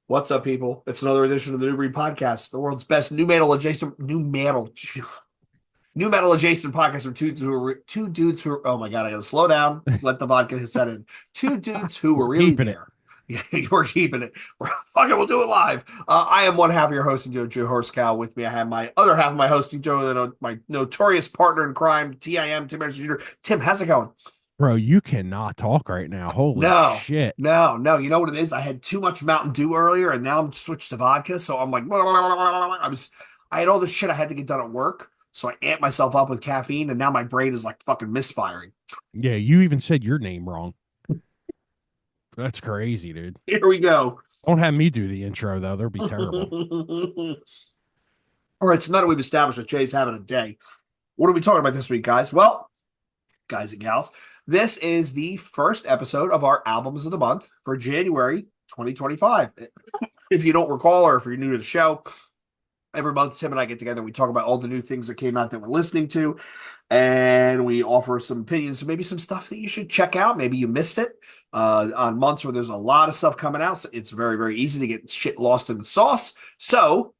What's up, people? It's another edition of the New Breed Podcast, the world's best new metal adjacent podcast from two dudes who are, oh my god, I gotta slow down, let the vodka set in. Two dudes who were We're really keeping it. there. Yeah, we're keeping it. We'll do it live. I am one half of your host and Joe Horsecow. With me, I have my other half of my hosting Joe, my notorious partner in crime, Tim Anderson Jr. Tim, how's it going? Bro, you cannot talk right now. Holy No, shit. no. You know what it is? I had too much Mountain Dew earlier, and now I'm switched to vodka. So I'm like, I had all this shit I had to get done at work. So I amped myself up with caffeine, and now my brain is like fucking misfiring. Yeah, you even said your name wrong. That's crazy, dude. Here we go. Don't have me do the intro, though. They'll be terrible. All right, so now that we've established that Jay's having a day, what are we talking about this week, guys? Well, guys and gals, this is the first episode of our albums of the month for January 2025. If you don't recall, or if you're new to the show, every month Tim and I get together and we talk about all the new things that came out that we're listening to, and we offer some opinions, maybe some stuff that you should check out. Maybe you missed it on months where there's a lot of stuff coming out. So it's very, very easy to get shit lost in the sauce. So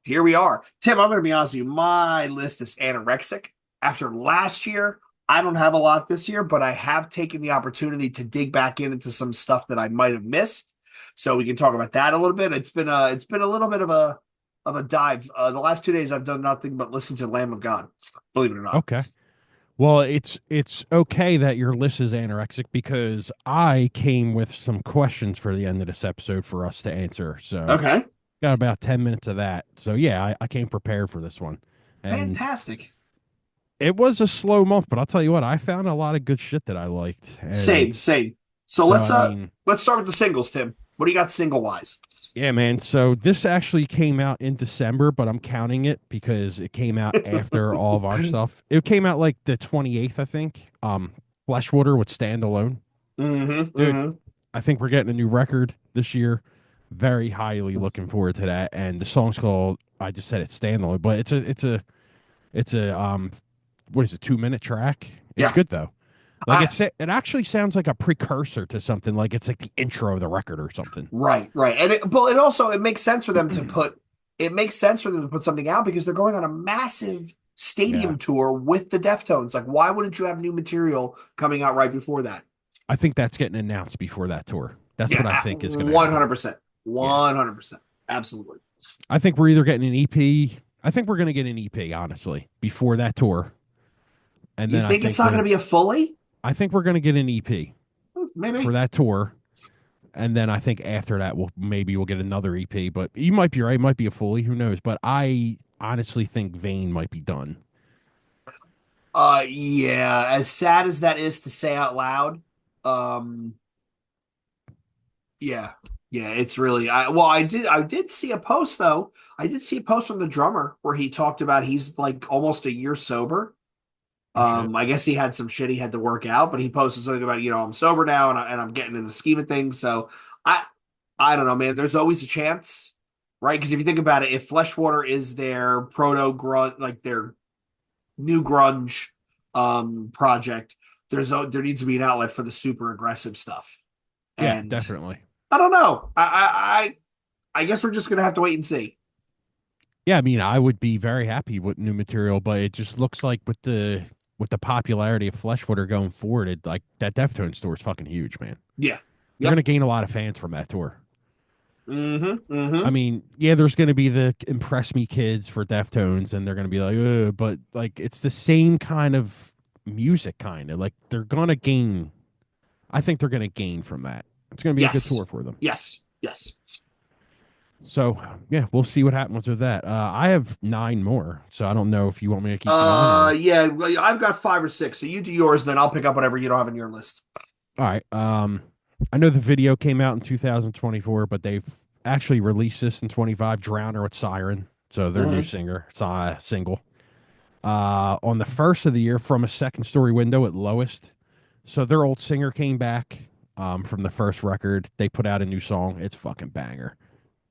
here we are. Tim, I'm going to be honest with you. My list is anorexic. After last year, I don't have a lot this year, but I have taken the opportunity to dig back into some stuff that I might have missed. So we can talk about that a little bit. It's been a little bit of a dive. The last 2 days I've done nothing but listen to Lamb of God, believe it or not. Okay. Well, it's okay that your list is anorexic because I came with some questions for the end of this episode for us to answer. So Okay. got about 10 minutes of that. So yeah, I came prepared for this one. And Fantastic. it was a slow month, but I'll tell you what, I found a lot of good shit that I liked. Same, And same. So so let's I mean, let's start with the singles, Tim. What do you got single wise? yeah, man. So this actually came out in December, but I'm counting it because it came out after all of our stuff. It came out like the 28th, I think. Fleshwater would stand alone. Dude, Mm-hmm. I think we're getting a new record this year. Very highly looking forward to that. And the song's called I just said it's standalone, but it's a what is it, 2 minute track? It's Yeah. good though. Like I it actually sounds like a precursor to something, like it's like the intro of the record or something. right. But it also it makes sense for them to put it makes sense for them to put something out because they're going on a massive Yeah. stadium tour with the Deftones. Like, why wouldn't you have new material coming out right before that? I think that's getting announced before that tour. That's what I Yeah, think is going to happen. 100%. Yeah. 100%. Absolutely. I think we're either getting an EP. I think we're going to get an EP, honestly, before that tour. And You then think it's not going to be a fully? I think we're going to get an EP for Maybe. that tour. And then I think after that, we'll get another EP. But you might be right. It might be a fully. Who knows? But I honestly think Vane might be done. Yeah, as sad as that is to say out loud, um, yeah, yeah, it's really I did see a post though. I did see a post from the drummer where he talked about he's like almost a year sober. Oh, shit. I guess he had some shit he had to work out, but he posted something about, I'm sober now and I'm getting in the scheme of things. So I I don't know, man. There's always a chance, right? Because if you think about it, if Fleshwater is their proto grunge, like their new grunge project, there needs to be an outlet for the super aggressive stuff. Yeah, And definitely. I don't know. I guess we're just gonna have to wait and see. Yeah, I mean, I would be very happy with new material, but it just looks like with the popularity of Fleshwater going forward, it like that Deftones tour is fucking huge, man. Yeah. They're gonna Yep. gain a lot of fans from that tour. Mm-hmm. I Mm-hmm. mean, yeah, there's gonna be the impress me kids for Deftones, and they're gonna be like, ugh, but like it's the same kind of music, kind of like they're gonna gain. I think they're gonna gain from that. It's gonna be a good Yes. tour for them. Yes. Yes. So yeah, we'll see what happens with that. I have nine more, so I don't know if you want me to keep going or. Yeah, well, I've got five or six. So you do yours, then I'll pick up whatever you don't have in your list. All right. I know the video came out in 2024, but they've actually released this in 25. Drowner with Siren, so their new Mm-hmm. singer. It's a single. On the first of the year, from a second story window at lowest. So their old singer came back. From the first record, they put out a new song. It's fucking banger.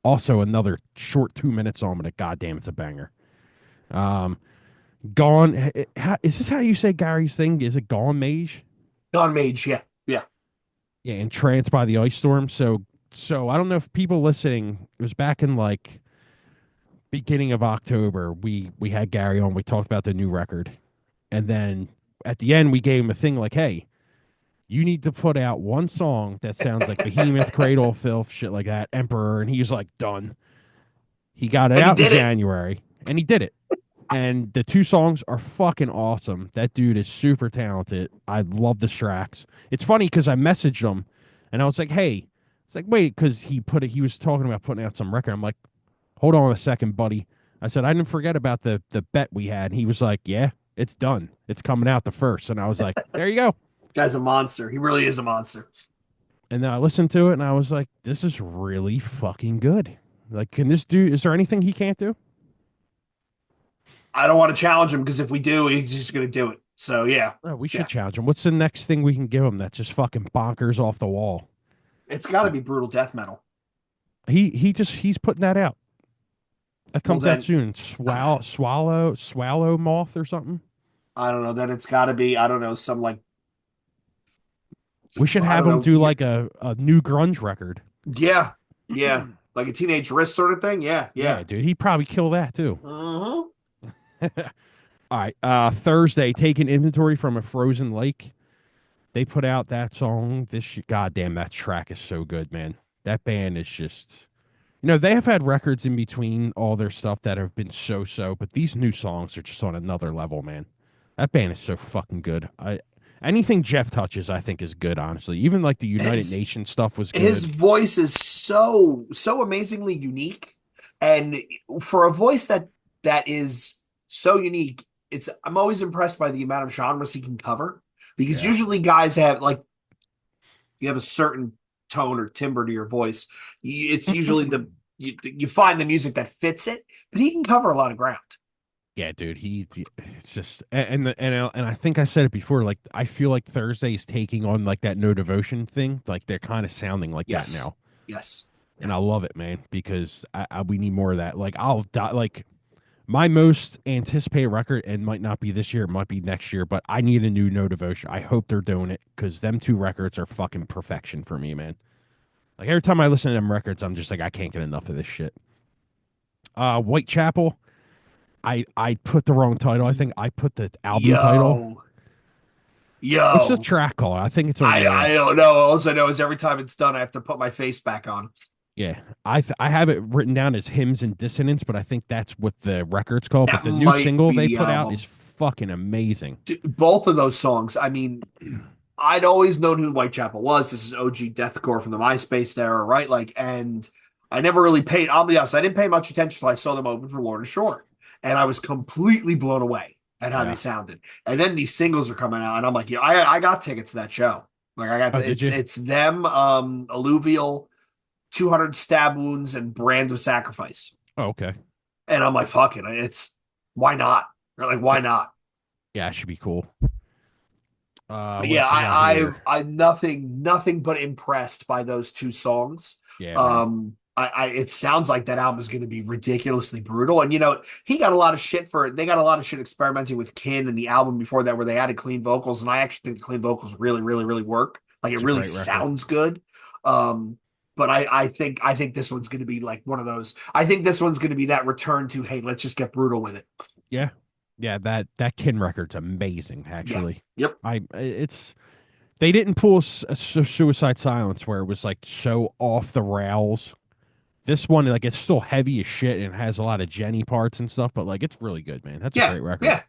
Also, another short 2 minute song, but goddamn, it's a banger. Um, Gone. Is this how you say Gary's thing? Is it Gone Mage? Don Mage, yeah. Yeah. Yeah, Entranced by the Ice Storm. So So I don't know if people listening, it was back in like beginning of October. We had Gary on. We talked about the new record, and then at the end we gave him a thing like, "Hey, you need to put out one song that sounds like Behemoth, Cradle of Filth, shit like that, Emperor." And he was like, "Done." He got it And he out in did it. January, and he did it. And the two songs are fucking awesome. That dude is super talented. I love the tracks. It's funny because I messaged him, and I was like, "Hey," it's like, "Wait," because he was talking about putting out some record. I'm like, "Hold on a second, buddy." I said, "I didn't forget about the bet we had." And he was like, "Yeah, it's done. It's coming out the first." And I was like, "There you go." Guy's a monster. He really is a monster. And then I listened to it, and I was like, "This is really fucking good." Like, can this dude? Is there anything he can't do? I don't want to challenge him because if we do, he's just going to do it. So yeah, Oh, we should yeah, challenge him. What's the next thing we can give him that's just fucking bonkers off the wall? it's got to be brutal death metal. He's putting that out. That Well comes out then, soon. Swallow moth or something. I don't know. Then it's got to be I don't know some like We should I have don't him know. do like a new grunge record. Yeah, yeah, like a teenage wrist sort of thing. Yeah, Yeah, yeah. dude, he'd probably kill that too. Uh-huh. All right, Thursday, taking inventory from a frozen lake. They put out that song. Goddamn, that track is so good, man. That band is just, they have had records in between all their stuff that have been so, but these new songs are just on another level, man. That band is so fucking good. Anything Jeff touches, I think, is good. Honestly, even like the United His Nations stuff was his good. voice is so amazingly unique, and for a voice that is so unique, it's I'm always impressed by the amount of genres he can cover because Yeah. usually guys have like you have a certain tone or timbre to your voice. It's usually you find the music that fits it, but he can cover a lot of ground. Yeah, dude, it's just and I think I said it before. Like, I feel like Thursday is taking on like that No Devotion thing. Like, they're kind of sounding like that Yes, now, yes, and yeah. I love it, man, because we need more of that. Like, I'll die. Like, my most anticipated record, and might not be this year, it might be next year, but I need a new No Devotion. I hope they're doing it because them two records are fucking perfection for me, man. Like, every time I listen to them records, I'm just like, I can't get enough of this shit. Whitechapel. I put the wrong title. I think I put the album title. Yo, What's the yo. track called? I think it's on I don't yours. know. All I know is every time it's done, I have to put my face back on. Yeah, I have it written down as Hymns and Dissonance, but I think that's what the record's called. But That the new might single be they the put out is album. fucking amazing. Both of those songs. I mean, I'd always known who Whitechapel was. This is OG deathcore from the MySpace era, right? Like, and I never really paid. I'll be honest, I didn't pay much attention until I saw them open for Lord and Shore, and I was completely blown away at how they Yeah. sounded. And then these singles are coming out, and I'm like, yeah, I got tickets to that show. Like, I got Oh, did you? it's them, Alluvial, 200 Stab Wounds, and Brands of Sacrifice. Oh, okay. And I'm like, fuck it, it's why not? Or like, why not? Yeah, it should be cool. But What yeah, else I got here? I'm nothing but impressed by those two songs. Yeah, man. It sounds like that album is going to be ridiculously brutal. And he got a lot of shit for it. They got a lot of shit experimenting with Kin and the album before that, where they added clean vocals. And I actually think the clean vocals really work. Like it It's a really great record. sounds good. But I think this one's going to be like one of those. I think this one's going to be that return to hey, let's just get brutal with it. Yeah, yeah. That Kin record's amazing. Yeah. Actually, Yep. it's they didn't pull Suicide Silence where it was like so off the rails. This one, like, it's still heavy as shit and it has a lot of Jenny parts and stuff, but like, it's really good, man. That's a Yeah. great record. Yeah.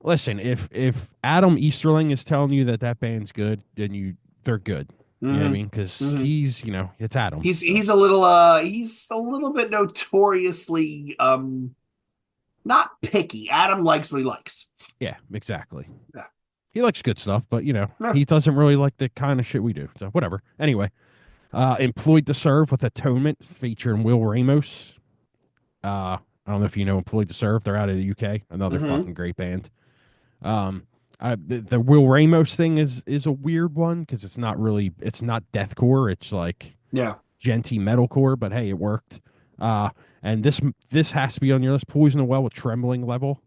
Listen, if Adam Easterling is telling you that that band's good, then they're good. You know what I Mm-hmm. mean? Because Mm-hmm. it's Adam. So He's a little bit notoriously not picky. Adam likes what he likes. yeah, exactly. Yeah. He likes good stuff, but Yeah. he doesn't really like the kind of shit we do. So whatever. Anyway, Employed to Serve with Atonement featuring Will Ramos. I don't know if you know Employed to Serve. They're out of the UK. Another Mm-hmm. fucking great band. Um, the Will Ramos thing is a weird one because it's not deathcore. It's like Yeah. genty metalcore, but hey, it worked. Uh, and this has to be on your list. Poison the Well with Trembling Level.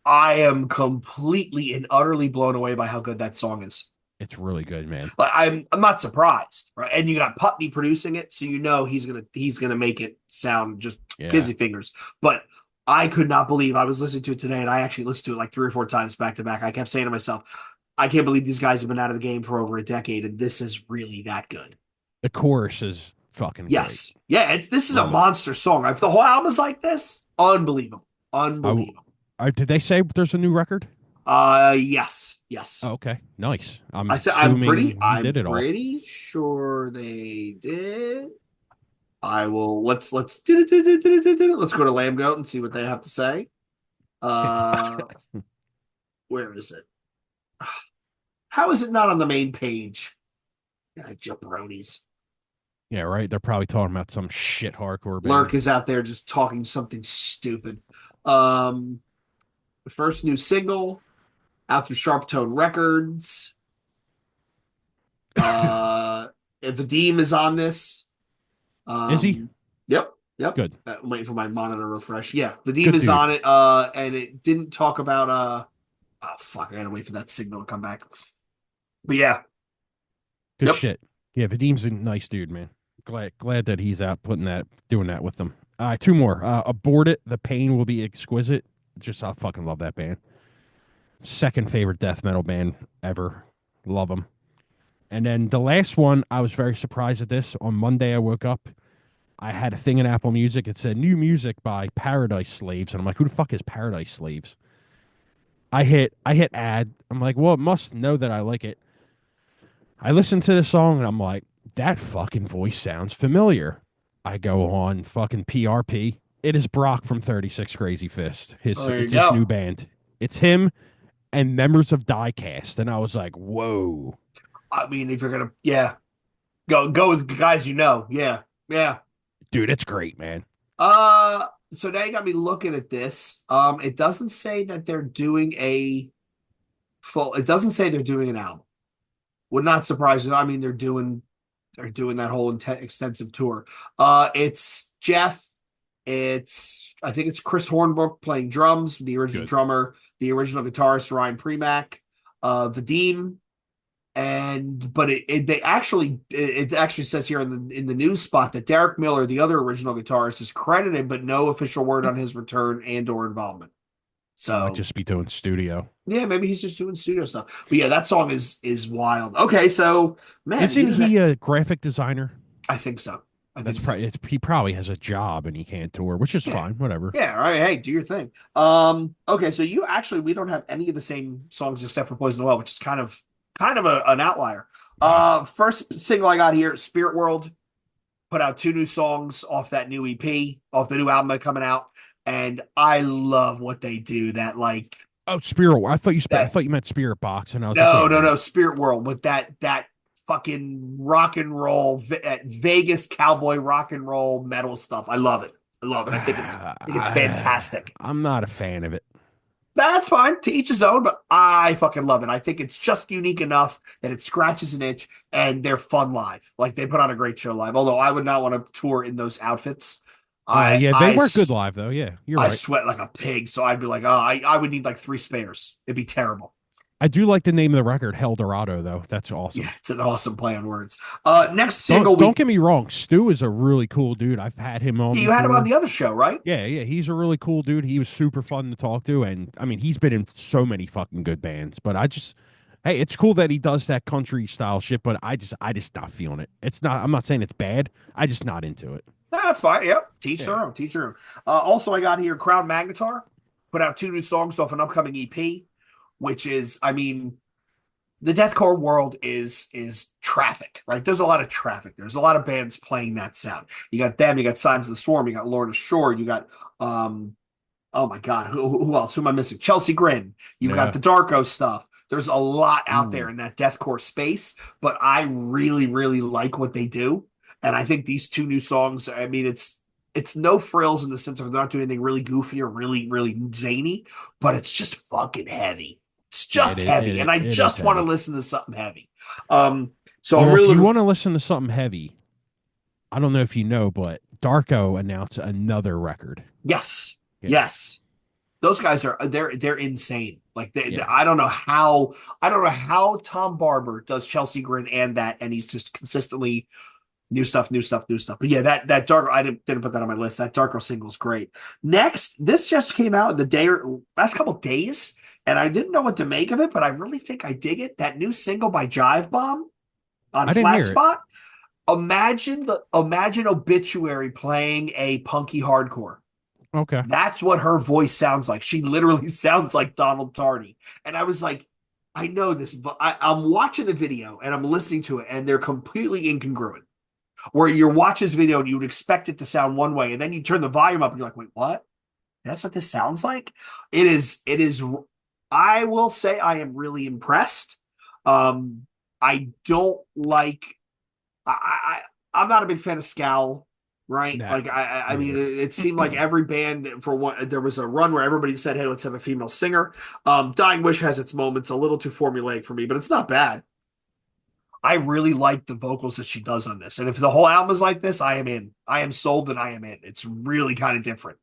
I am completely and utterly blown away by how good that song is. It's really good, man. Like I'm not surprised, right? And you got Putney producing it, so you know he's gonna make it sound just Yeah. kizzy fingers. But I could not believe I was listening to it today, and I actually listened to it like 3 or 4 times back to back. I kept saying to myself, I can't believe these guys have been out of the game for over a decade, and this is really that good. The chorus is fucking great. Yes, yeah, this is a Love it. monster song. If the whole album is like this, unbelievable, I, unbelievable. did they say there's a new record? Yes, yes. Oh, okay, nice. I'm I'm pretty assuming he I'm did it all. pretty sure they did. I will let's go to Lamb Goat and see what they have to say. Uh where is it? How is it not on the main page? Yeah, jabronis. Yeah, right. They're probably talking about some shit hardcore Lurk band. is out there just talking something stupid. Um the first new single out through Sharp Tone Records. Uh Vadim is on this. Is he Um, yep, yep. good? I'm waiting for my monitor to refresh. Yeah, the Vadim Good is dude. on it. And it didn't talk about oh fuck, I gotta wait for that signal to come back. But yeah, Good yep. shit. Yeah, Vadim's a nice dude, man. Glad that he's out doing that with them. Two more. Abort it. The pain will be exquisite. Just I fucking love that band. Second favorite death metal band ever. Love them. And then the last one, I was very surprised at this. On Monday, I woke up. I had a thing in Apple Music. It said new music by Paradise Slaves, and I'm like, who the fuck is Paradise Slaves? I hit add. I'm like, well, it must know that I like it. I listened to the song and I'm like, that fucking voice sounds familiar. I go on fucking PRP. It is Brock from 36 Crazy Fist. Oh, His there you it's his go. new band. It's him and members of Diecast, and I was like, whoa, I mean, if you're gonna, yeah, go with guys you know. Yeah, yeah. dude, it's great, man. So now you got me looking at this. It doesn't say that they're doing a full. It doesn't say they're doing an album. Would not surprise you. I mean, they're doing that whole extensive tour. It's Jeff. I think it's Chris Hornbrook playing drums, the original Good. drummer, the original guitarist Ryan Premack, Vadim, and but it actually says here in the news spot that Derek Miller, the other original guitarist, is credited, but no official word on his return and or involvement. He might So just be doing studio. yeah, maybe he's just doing studio stuff. But yeah, that song is wild. Okay, so man, Isn't he a graphic designer? I think so. I think so. He probably has a job and he can't tour, which is Yeah. fine. Whatever. Yeah, all right. Hey, do your thing. Okay, so we don't have any of the same songs except for Poison the Well, which is kind of an outlier. Wow. First single I got here, Spirit World, put out 2 new songs off that new EP, off the new album that's coming out, and I love what they do. That like Oh, Spirit. I that thought you meant Spirit Box, and I was like, no, wait a no, minute. no, Spirit World with that fucking rock and roll Vegas cowboy rock and roll metal stuff. I love it. I love it. I think it's fantastic. I'm not a fan of it. That's fine. To each his own, but I fucking love it. I think it's just unique enough that it scratches an itch and they're fun live. Like they put on a great show live. Although I would not want to tour in those outfits. I Yeah, they I work good live though. Yeah, you're I right. sweat like a pig, so I'd be like, oh, I would need like 3 spares. It'd be terrible. I do like the name of the record, Hell Dorado, though. That's awesome. Yeah, it's an awesome play on words. Next single Don't we get me wrong. Stu is a really cool dude. I've had him on you had him on before. the other show, right? Yeah, he's a really cool dude. He was super fun to talk to, and I mean, he's been in so many fucking good bands. But hey, it's cool that he does that country style shit. But I just not feeling it. It's not. I'm not saying it's bad. I just not into it. No, that's fine. Yep. Teach Yeah. their own. Teach their own. Also, I got here Crown Magnetar put out 2 new songs off an upcoming EP, which is, I mean, the deathcore world is traffic, right? There's a lot of traffic. There's a lot of bands playing that sound. You got them. You got Signs of the Swarm. You got Lorna Shore. You got oh my God, who else? Who am I missing? Chelsea Grin. You've got Yeah. the Darko stuff. There's a lot out there Ooh. in that deathcore space, but I really, really like what they do. And I think these 2 new songs, I mean, it's no frills in the sense of they're not doing anything really goofy or really, really zany, but it's just fucking heavy. It's Yeah, just heavy. And I it is just want to heavy. listen to something heavy. So I'm Well, really if you looking. want to listen to something heavy, I don't know if you know, but Darko announced another record. Yes. Yeah. Yes. Those guys they're insane. Like Yeah. I don't know how Tom Barber does Chelsea Grin and that, and he's just consistently new stuff, new stuff, new stuff. But yeah, that dark I didn't put that on my list. That Darko single is great. Next, this just came out in the last couple days, and I didn't know what to make of it, but I really think I dig it. That new single by Jive Bomb on I didn't Flat hear it. Spot. Imagine Obituary playing a punky hardcore. Okay. That's what her voice sounds like. She literally sounds like Donald Tardy. And I was like, I know this, but I'm watching the video and I'm listening to it, and they're completely incongruent. Where you watch this video and you would expect it to sound one way, and then you turn the volume up and you're like, wait, what? That's what this sounds like? It is. I will say I am really impressed. I don't like I'm not a big fan of Scowl, right? Nah, Like I me mean, neither. it seemed like every band for one there was a run where everybody said, "Hey, let's have a female singer." Dying Wish has its moments, a little too formulaic for me, but it's not bad. I really like the vocals that she does on this, and if the whole album is like this, I am in. I am sold, and I am in. It's really kind of different.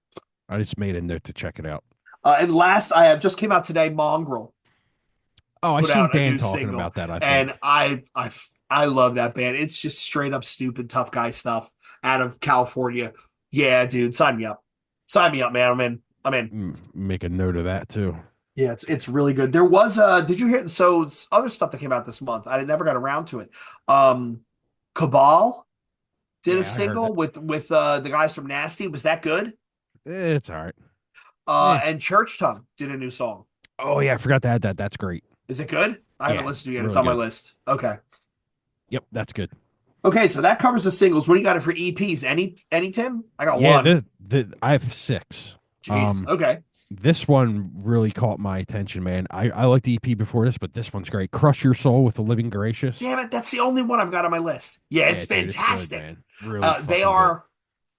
I just made a note to check it out. And last, I have just came out today. Mongrel Oh, I put seen out a Dan new talking single, about that, I and think. I love that band. It's just straight up stupid tough guy stuff out of California. Yeah, dude, sign me up. Sign me up, man. I'm in. I'm in. Make a note of that too. Yeah, it's really good. There was did you hear other stuff that came out this month? I never got around to it. Um Cabal did a Yeah, I heard single that. with the guys from Nasty. Was that good? It's all right. Eh. And Church Tongue did a new song. Oh yeah, I forgot to add that. That's great. Is it good? I haven't Yeah, listened to it yet. It's really on my good. list. Okay. Yep, that's good. Okay, so that covers the singles. What do you got it for EPs? Any Tim? I got Yeah, one. the I have six. Jeez. Um, Okay. this one really caught my attention, man. I liked the EP before this, but this one's great. Crush Your Soul with the Living Gracious. Damn it, that's the only one I've got on my list. Yeah, it's Yeah, dude, it's good, fantastic. man. Really They fucking good. are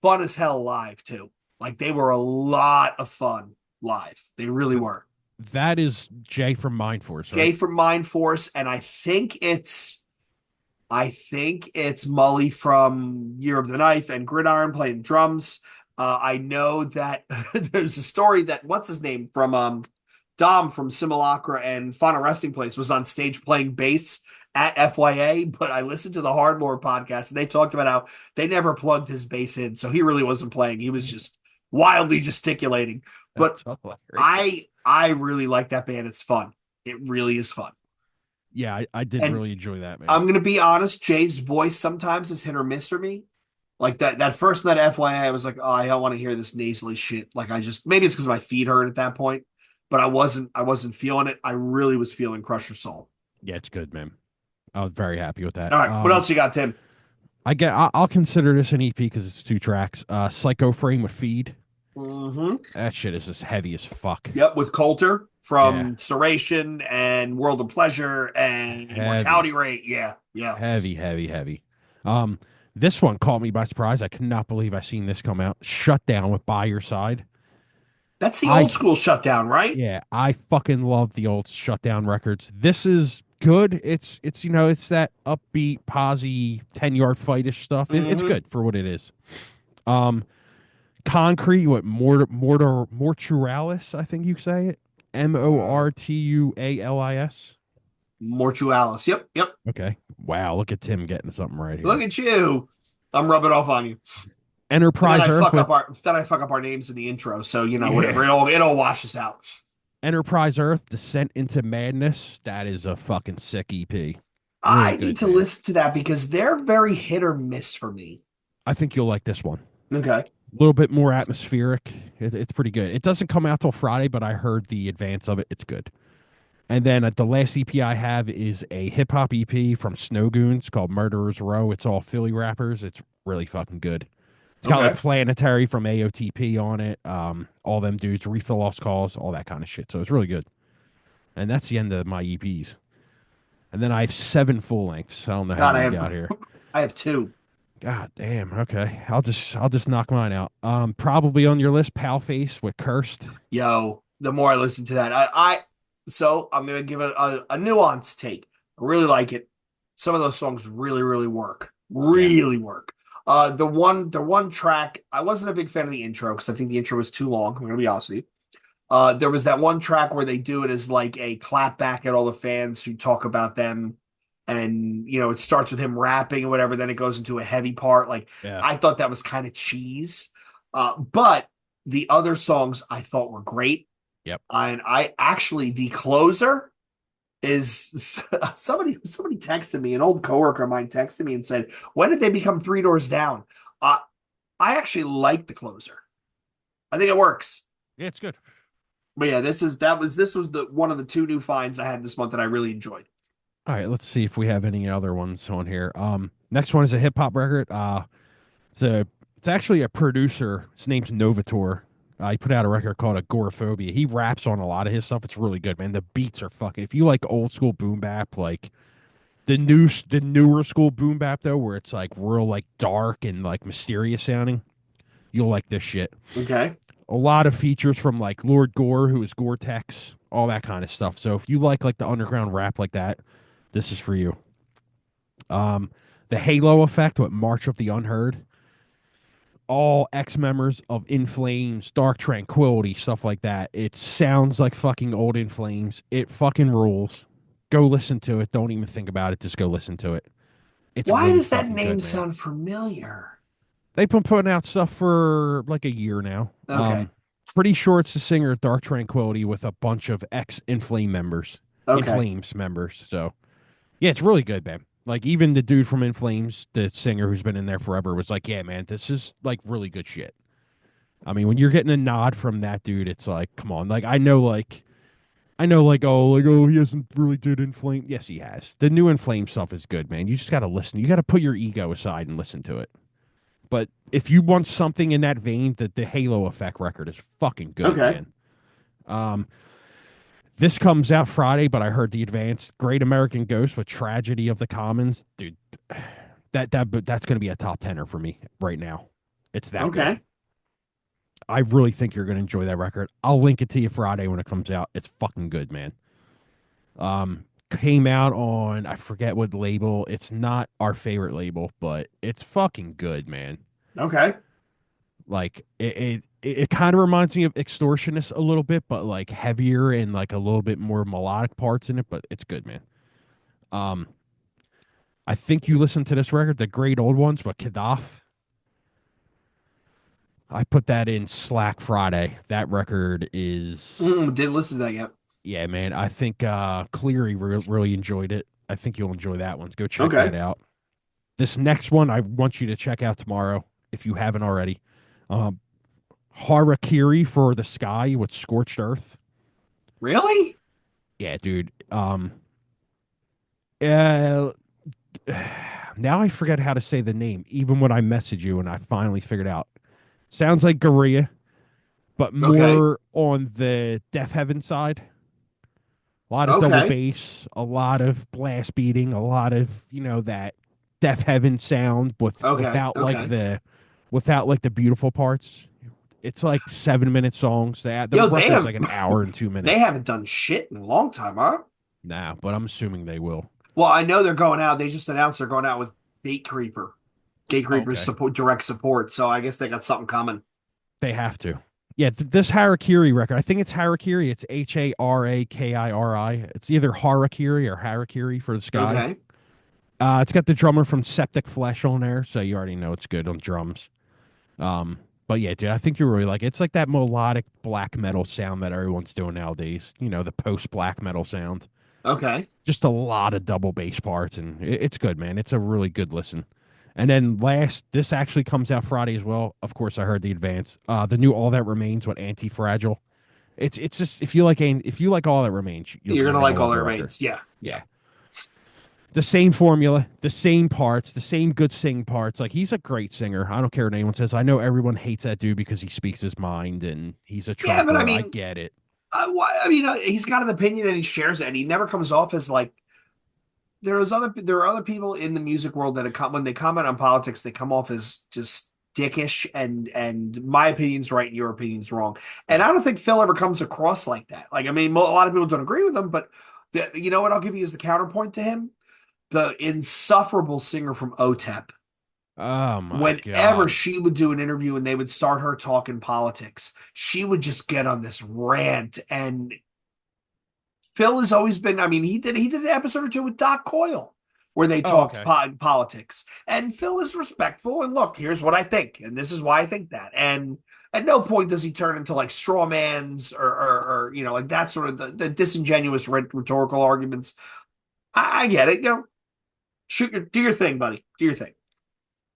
fun as hell live too. Like they were a lot of fun live. They really were. That is Jay from Mind Force, Jay right? from Mind Force, and I think it's Mully from Year of the Knife and Gridiron playing drums. I know that there's a story that what's his name from Dom from Simulacra and Final Resting Place was on stage playing bass at FYA, but I listened to the Hardlore podcast and they talked about how they never plugged his bass in, so he really wasn't playing. He was just wildly gesticulating. But That's hilarious. I really like that band. It's fun. It really is fun. Yeah, I did And really enjoy that, man. I'm gonna be honest, Jay's voice sometimes is hit or miss for me. Like that first night FYI, I was like, oh, I don't want to hear this nasally shit. Like I just maybe it's because my feet hurt at that point, but I wasn't feeling it. I really was feeling Crusher Soul. Yeah, it's good, man. I was very happy with that. All right, what else you got, Tim? I'll consider this an EP because it's two tracks. Psycho Frame with Feed. Mm-hmm. That shit is just heavy as fuck. Yep, with Coulter Yeah, from Serration and World of Pleasure and Mortality heavy, Rate. Yeah, yeah. heavy, heavy, heavy. Um, this one caught me by surprise. I cannot believe I seen this come out. Shut Down with By Your Side. That's the I old school shutdown, right? Yeah, I fucking love the old Shutdown records. This is good. It's it's that upbeat, posy, 10-yard fightish stuff. It's Mm-hmm. good for what it is. Um, Concrete with Morturalis, I think you say it. Mortualis. Mortualis. Yep, yep. Okay. Wow, look at Tim getting something right Look here. at you. I'm rubbing off on you. And Enterprise Earth with then I fuck up our names in the intro. So whatever. yeah. It all washes out. Enterprise Earth Descent into Madness. That is a fucking sick EP. Really I need good, to man. listen to that because they're very hit or miss for me. I think you'll like this one. Okay. A little bit more atmospheric. It's pretty good. It doesn't come out till Friday, but I heard the advance of it. It's good. And then the last EP I have is a hip hop EP from Snow Goons called Murderers Row. It's all Philly rappers. It's really fucking good. It's got like Okay. Planetary from AOTP on it. All them dudes, Reef the Lost Cause, all that kind of shit. So it's really good. And that's the end of my EPs. And then I have 7 full lengths. I don't know how God, many you got here. I have two. God damn. Okay, I'll just knock mine out. Probably on your list, Pal Face with Cursed. Yo, the more I listen to that, so I'm gonna give it a nuanced take. I really like it. Some of those songs really, really work. Yeah. Really work. The one track, I wasn't a big fan of the intro because I think the intro was too long. I'm gonna be honest with you. There was that one track where they do it as like a clap back at all the fans who talk about them. And, it starts with him rapping or whatever, then it goes into a heavy part. Like, Yeah. I thought that was kind of cheese. But the other songs I thought were great. Yep. And I actually, the closer is somebody texted me, an old coworker of mine texted me and said, when did they become Three Doors Down? Uh, I actually like the closer. I think it works. Yeah, it's good. But yeah, this was the one of the two new finds I had this month that I really enjoyed. All right, let's see if we have any other ones on here. Next one is a hip hop record. It's a it's actually a producer. His name's Novator. He put out a record called Agoraphobia. He raps on a lot of his stuff. It's really good, man. The beats are fucking. If you like old school boom bap, like the newer school boom bap though, where it's like real like dark and like mysterious sounding, you'll like this shit. Okay. A lot of features from like Lord Gore, who is Gore-Tex, all that kind of stuff. So if you like the underground rap like that, this is for you. Um, the Halo Effect with March of the Unheard. All ex members of In Flames, Dark Tranquility, stuff like that. It sounds like fucking old In Flames. It fucking rules. Go listen to it. Don't even think about it. Just go listen to it. It's Why really does that fucking name good, man. sound familiar? They've been putting out stuff for like a year now. Okay. Pretty sure it's the singer of Dark Tranquility with a bunch of ex Inflame members, Okay. Inflames members. So yeah, it's really good, man. Like even the dude from Inflames, the singer who's been in there forever, was like, "Yeah, man, this is like really good shit." I mean, when you're getting a nod from that dude, it's like, come on. Like I know, he hasn't really did Inflame. Yes, he has. The new Inflame stuff is good, man. You just got to listen. You got to put your ego aside and listen to it. But if you want something in that vein, the Halo Effect record is fucking good, Okay. man. Um, this comes out Friday, but I heard the advanced Great American Ghost with Tragedy of the Commons, dude. That's going to be a top tenner for me right now. It's that good. Okay. I really think you're going to enjoy that record. I'll link it to you Friday when it comes out. It's fucking good, man. Came out on I forget what label. It's not our favorite label, but it's fucking good, man. Okay. Like it kind of reminds me of Extortionist a little bit, but like heavier and like a little bit more melodic parts in it. But it's good, man. Um, I think you listened to this record, the great old ones, but Kadaf. I put that in Slack Friday. That record is Didn't listen to that yet. yeah, man. I think Cleary really enjoyed it. I think you'll enjoy that one. Go check that Okay. out. This next one I want you to check out tomorrow if you haven't already. Um, Harakiri for the Sky with Scorched Earth. Really? Yeah, dude. Uh, now I forget how to say the name, even when I message you and I finally figured out. Sounds like Gorilla, but Okay. more on the Death Heaven side. A lot of double Okay. bass, a lot of blast beating, a lot of that Death Heaven sound Okay. Okay. without like the beautiful parts. It's like 7 minute songs. The Yo, they record's have like an hour and two they minutes. haven't done shit in a long time, huh? Nah, but I'm assuming they will. Well, I know they're going out. They just announced they're going out with Gate Creeper. Gate Oh, Creeper's okay. support direct support. So I guess they got something coming. They have to. Yeah, this Harakiri record, I think it's Harakiri. It's Harakiri. It's either Harakiri or Harakiri for the Sky. Okay. It's got the drummer from Septic Flesh on there, so you already know it's good on drums. Um, but yeah, dude, I think you really like it. It's like that melodic black metal sound that everyone's doing nowadays. The post black metal sound. Okay. Just a lot of double bass parts, and it's good, man. It's a really good listen. And then this actually comes out Friday as well. Of course, I heard the advance. The new All That Remains with Anti Fragile. It's just if you like All That Remains, You're you're gonna gonna like all love that the record. remains. Yeah. Yeah. Yeah, the same formula, the same parts, the same good sing parts. Like he's a great singer. I don't care what anyone says. I know everyone hates that dude because he speaks his mind and he's a Yeah, but I trucker. I mean, get it. he's got an opinion and he shares it, and he never comes off as like there are other people in the music world that when they comment on politics, they come off as just dickish and my opinion's right and your opinion's wrong. And Yeah. I don't think Phil ever comes across like that. Like, I mean, a lot of people don't agree with him, but you know what I'll give you as the counterpoint to him? The insufferable singer from OTEP. Oh my Whenever god. she would do an interview and they would start her talking politics, she would just get on this rant. And Phil has always been, I mean, he did an episode or two with Doc Coyle where they Oh, talked okay. politics. And Phil is respectful and look, here's what I think, and this is why I think that. And at no point does he turn into like straw man's or like that sort of the disingenuous rhetorical arguments. I get it. Do your thing, buddy. Do your thing.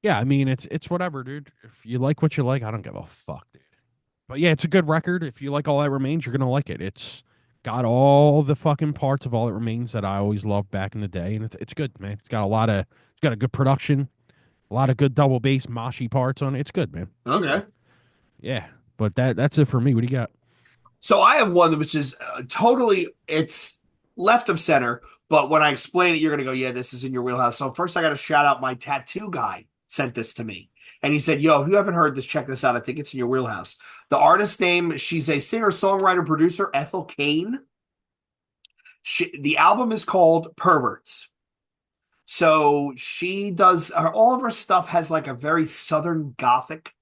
Yeah, I mean it's whatever, dude. If you like what you like, I don't give a fuck, dude. But yeah, it's a good record. If you like All That Remains, you're gonna like it. It's got all the fucking parts of All That Remains that I always loved back in the day, and it's good, man. It's got a good production, a lot of good double bass moshy parts on it. It's good, man. Okay. Yeah, but that's it for me. What do you got? So I have one which is totally it's left of center, but when I explain it, you're gonna go, yeah, this is in your wheelhouse. So first, I got to shout out my tattoo guy sent this to me, and he said, "Yo, if you haven't heard this, check this out. I think it's in your wheelhouse." The artist name, she's a singer, songwriter, producer, Ethel Kane. The album is called Perverts. So she does all of her stuff has like a very Southern Gothic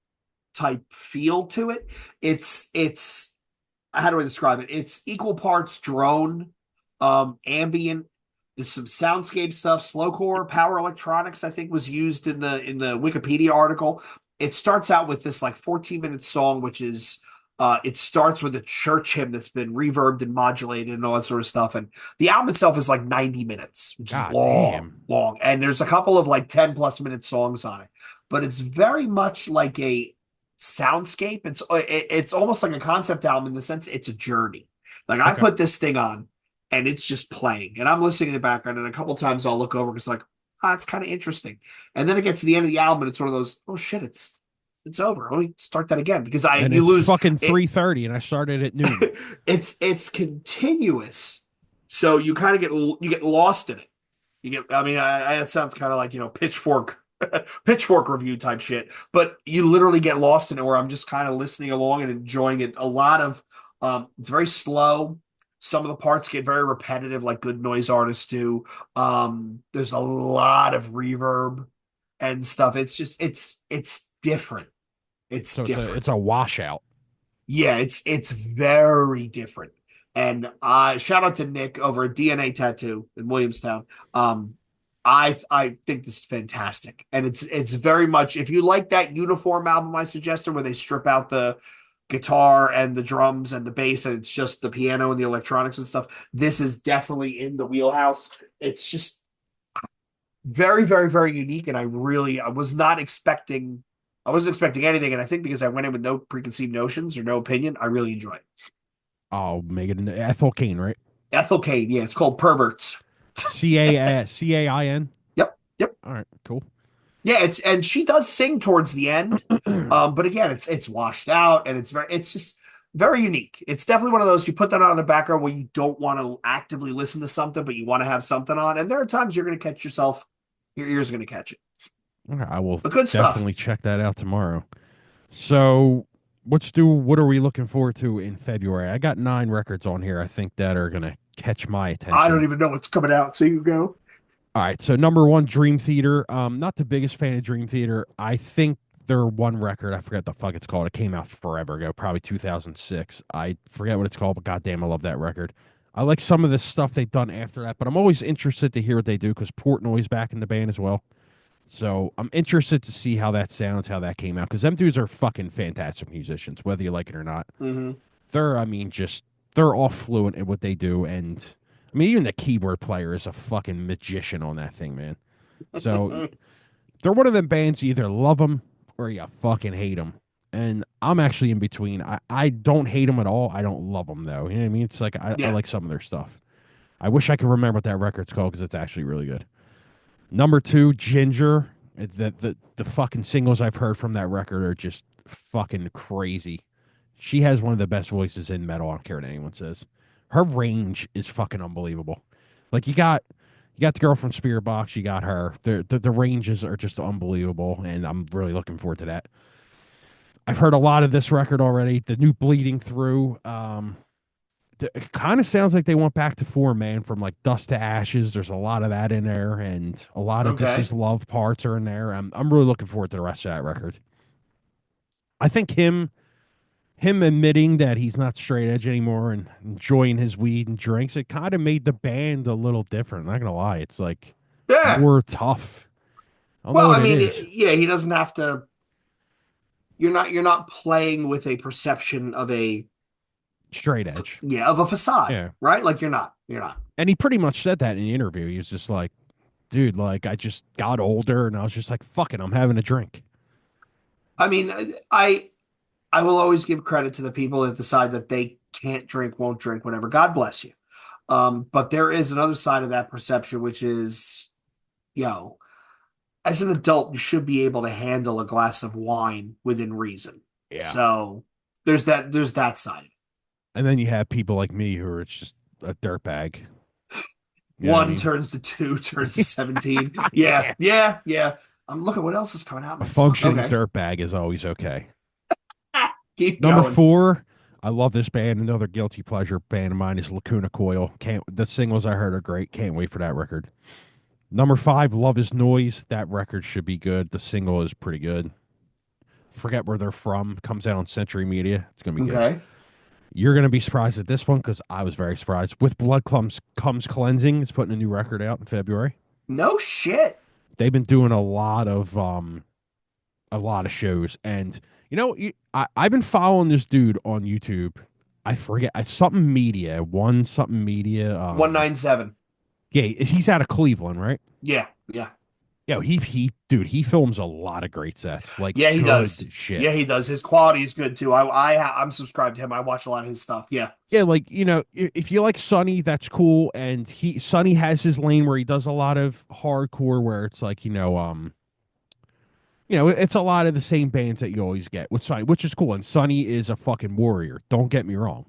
type feel to it. It's how do I describe it? It's equal parts drone, ambient. There's some soundscape stuff, slowcore, power electronics. I think was used in the Wikipedia article. It starts out with this like 14-minute song, which is it starts with a church hymn that's been reverbed and modulated and all that sort of stuff. And the album itself is like 90 minutes, which is God long, damn. long. And there's a couple of like 10+ minute songs on it, but it's very much like a soundscape. It's almost like a concept album in the sense it's a journey. Like I Okay. put this thing on and it's just playing, and I'm listening in the background, and a couple times I'll look over because like, it's kind of interesting, and then it gets to the end of the album, and it's one of those, oh shit, it's over. Let me start that again because I And you it's lose fucking it. 3:30, and I started at noon. It's continuous, so you get lost in it. You get, I mean, it sounds kind of like, pitchfork review type shit, but you literally get lost in it where I'm just kind of listening along and enjoying it. A lot of, it's very slow. Some of the parts get very repetitive, like good noise artists do. There's a lot of reverb and stuff. It's different. It's So different. it's a washout. Yeah, it's very different. And shout out to Nick over at DNA Tattoo in Williamstown. I think this is fantastic, and it's very much, if you like that uniform album I suggested where they strip out the guitar and the drums and the bass and it's just the piano and the electronics and stuff. This is definitely in the wheelhouse. It's just very, very, very unique, and I was not expecting. I wasn't expecting anything, and I think because I went in with no preconceived notions or no opinion, I really enjoy it. Oh, Megan Ethel Kane, right? Ethel Kane, yeah, it's called Perverts. Cain. Yep, yep, All right, cool. yeah. And she does sing towards the end, but again, it's washed out, and it's just very unique. It's definitely one of those, you put that on in the background when you don't want to actively listen to something, but you want to have something on, and there are times you're going to catch yourself, your ears are going to catch it. Okay, I will But good stuff. definitely check that out tomorrow. So what are we looking forward to in February? I got 9 records on here I think that are gonna catch my I don't attention. even know what's coming out, so you go. All right, so number one, Dream Theater. Not the biggest fan of Dream Theater. I think their one record, I forget the fuck it's called. It came out forever ago, probably 2006. I forget what it's called, but goddamn, I love that record. I like some of the stuff they've done after that, but I'm always interested to hear what they do because Portnoy's back in the band as well. So I'm interested to see how that sounds, how that came out, because them dudes are fucking fantastic musicians, whether you like it or not. Mm-hmm. I mean, just they're all fluent in what they do, and I mean, even the keyboard player is a fucking magician on that thing, man. So they're one of them bands you either love them or you fucking hate them, and I'm actually in between. I don't hate them at all. I don't love them though. You know what I mean? It's like I Yeah. like some of their stuff. I wish I could remember what that record's called because it's actually really good. Number two, Ginger. The fucking singles I've heard from that record are just fucking crazy. She has one of the best voices in metal. I don't care what anyone says. Her range is fucking unbelievable. Like you got the girl from Spirit Box. You got her. The ranges are just unbelievable, and I'm really looking forward to that. I've heard a lot of this record already. The new Bleeding Through. It kind of sounds like they went back to form, man, from like Dust to Ashes. There's a lot of that in there, and a lot of This Is Okay. Love parts are in there. I'm really looking forward to the rest of that record. I think him admitting that he's not straight edge anymore and enjoying his weed and drinks, it kind of made the band a little different. I'm not gonna lie, it's like Yeah. more tough. I don't know Well, what I it mean, is. yeah, he doesn't have to. You're not playing with a perception of a Straight edge. yeah of a facade, Yeah. right? Like you're not. And he pretty much said that in the interview. He was just like, dude, like I just got older and I was just like, fuck it, I'm having a drink. I mean, I will always give credit to the people that decide that they can't drink, won't drink, whatever. God bless you. But there is another side of that perception, which is, yo, as an adult, you should be able to handle a glass of wine within reason. Yeah. So there's that side. And then you have people like me who are just a dirtbag. You know what I One mean? turns to two, turns to 17. Yeah, Yeah. yeah, yeah. I'm looking what else is coming out A next month. functioning Okay. dirtbag is always okay. Keep Number going. 4, I love this band. Another guilty pleasure band of mine is Lacuna Coil. Can't The singles I heard are great. Can't wait for that record. Number 5, Love Is Noise. That record should be good. The single is pretty good. Forget Where They're From. Comes out on Century Media. It's gonna be good. Okay. You're gonna be surprised at this one because I was very surprised. With Blood Comes Cleansing. It's putting a new record out in February. No shit. They've been doing a lot of shows, and I've been following this dude on YouTube. I forget something media, one something media. 197. Yeah, he's out of Cleveland, right? Yeah, yeah. Yeah, he dude, he films a lot of great sets, like Yeah, he does. good shit. Yeah, he does. His quality is good too. I'm subscribed to him. I watch a lot of his stuff. Yeah. Yeah, like if you like Sonny, that's cool. And Sonny has his lane where he does a lot of hardcore, where it's like it's a lot of the same bands that you always get with Sonny, which is cool. And Sonny is a fucking warrior. Don't get me wrong.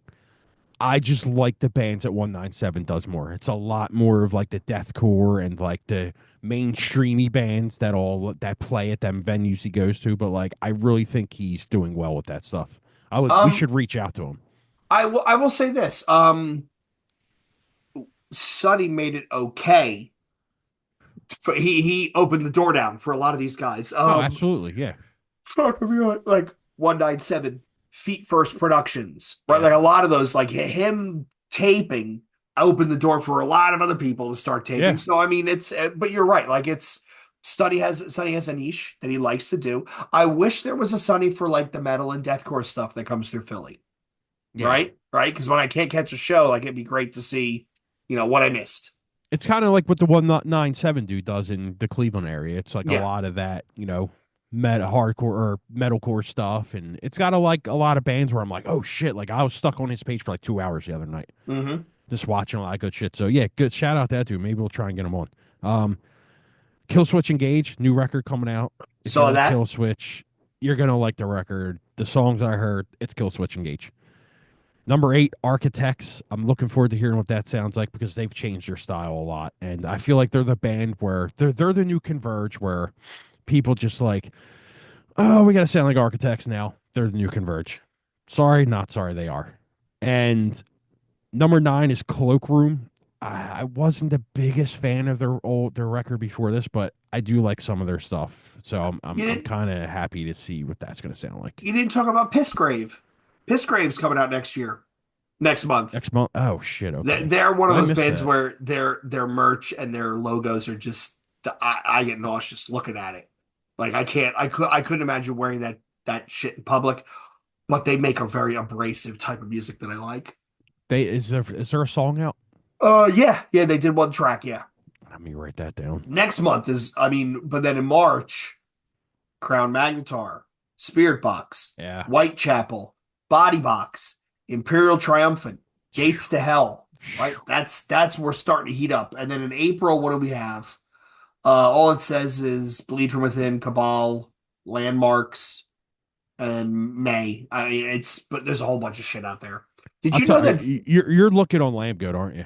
I just like the bands that 197 does more. It's a lot more of like the deathcore and like the mainstreamy bands that play at them venues he goes to. But like, I really think he's doing well with that stuff. We Um, should reach out to him. I will say this. Sonny made it okay. He opened the door down for a lot of these guys. Oh, absolutely, yeah, Fuck me like 197 Feet First Productions, right? yeah, Like a lot of those, like him taping opened the door for a lot of other people to start taping. yeah, So I mean, but you're right. Like it's Sonny has a niche that he likes to do. I wish there was a Sonny for like the metal and deathcore stuff that comes through Philly, yeah. right? Right? Because when I can't catch a show, like it'd be great to see, what I missed. It's kind of like what the 197 dude does in the Cleveland area. It's like a Yeah. lot of that, hardcore or metalcore stuff, and it's got a lot of bands where I'm like, oh shit! Like I was stuck on his page for like 2 hours the other night, Mm-hmm. just watching a lot of good shit. So yeah, good shout out to that dude. Maybe we'll try and get him on. Kill Switch Engage, new record coming out. If you Saw like that. Kill Switch, you're gonna like the record. The songs I heard, it's Kill Switch Engage. Number 8, Architects. I'm looking forward to hearing what that sounds like because they've changed their style a lot, and I feel like they're the band where they're the new Converge, where people just like, oh, we got to sound like Architects now. They're the new Converge. Sorry, not sorry, they are. And number 9 is Cloakroom. I wasn't the biggest fan of their record before this, but I do like some of their stuff. So You I'm didn't kind of happy to see what that's going to sound like you didn't talk about Pissgrave. Pissgrave's coming out next month. next month. Oh shit, okay. They're one of I those missed bands that. where their merch and their logos are just I get nauseous looking at it. Like I couldn't imagine wearing that shit in public. But they make a very abrasive type of music that I like. Is there a song out? Yeah, yeah, they did one track. Yeah, Let me write that down. next month but then in March, Crown Magnetar, Spirit Box, Yeah. Whitechapel, Body Box, Imperial Triumphant, Gates to Hell. Right, that's we're starting to heat up. And then in April, what do we have? All it says is Bleed from Within, Cabal, Landmarks, and May. I mean, but there's a whole bunch of shit out there. Did I'll you know tell that? you, you're looking on Lamb Goat, aren't you?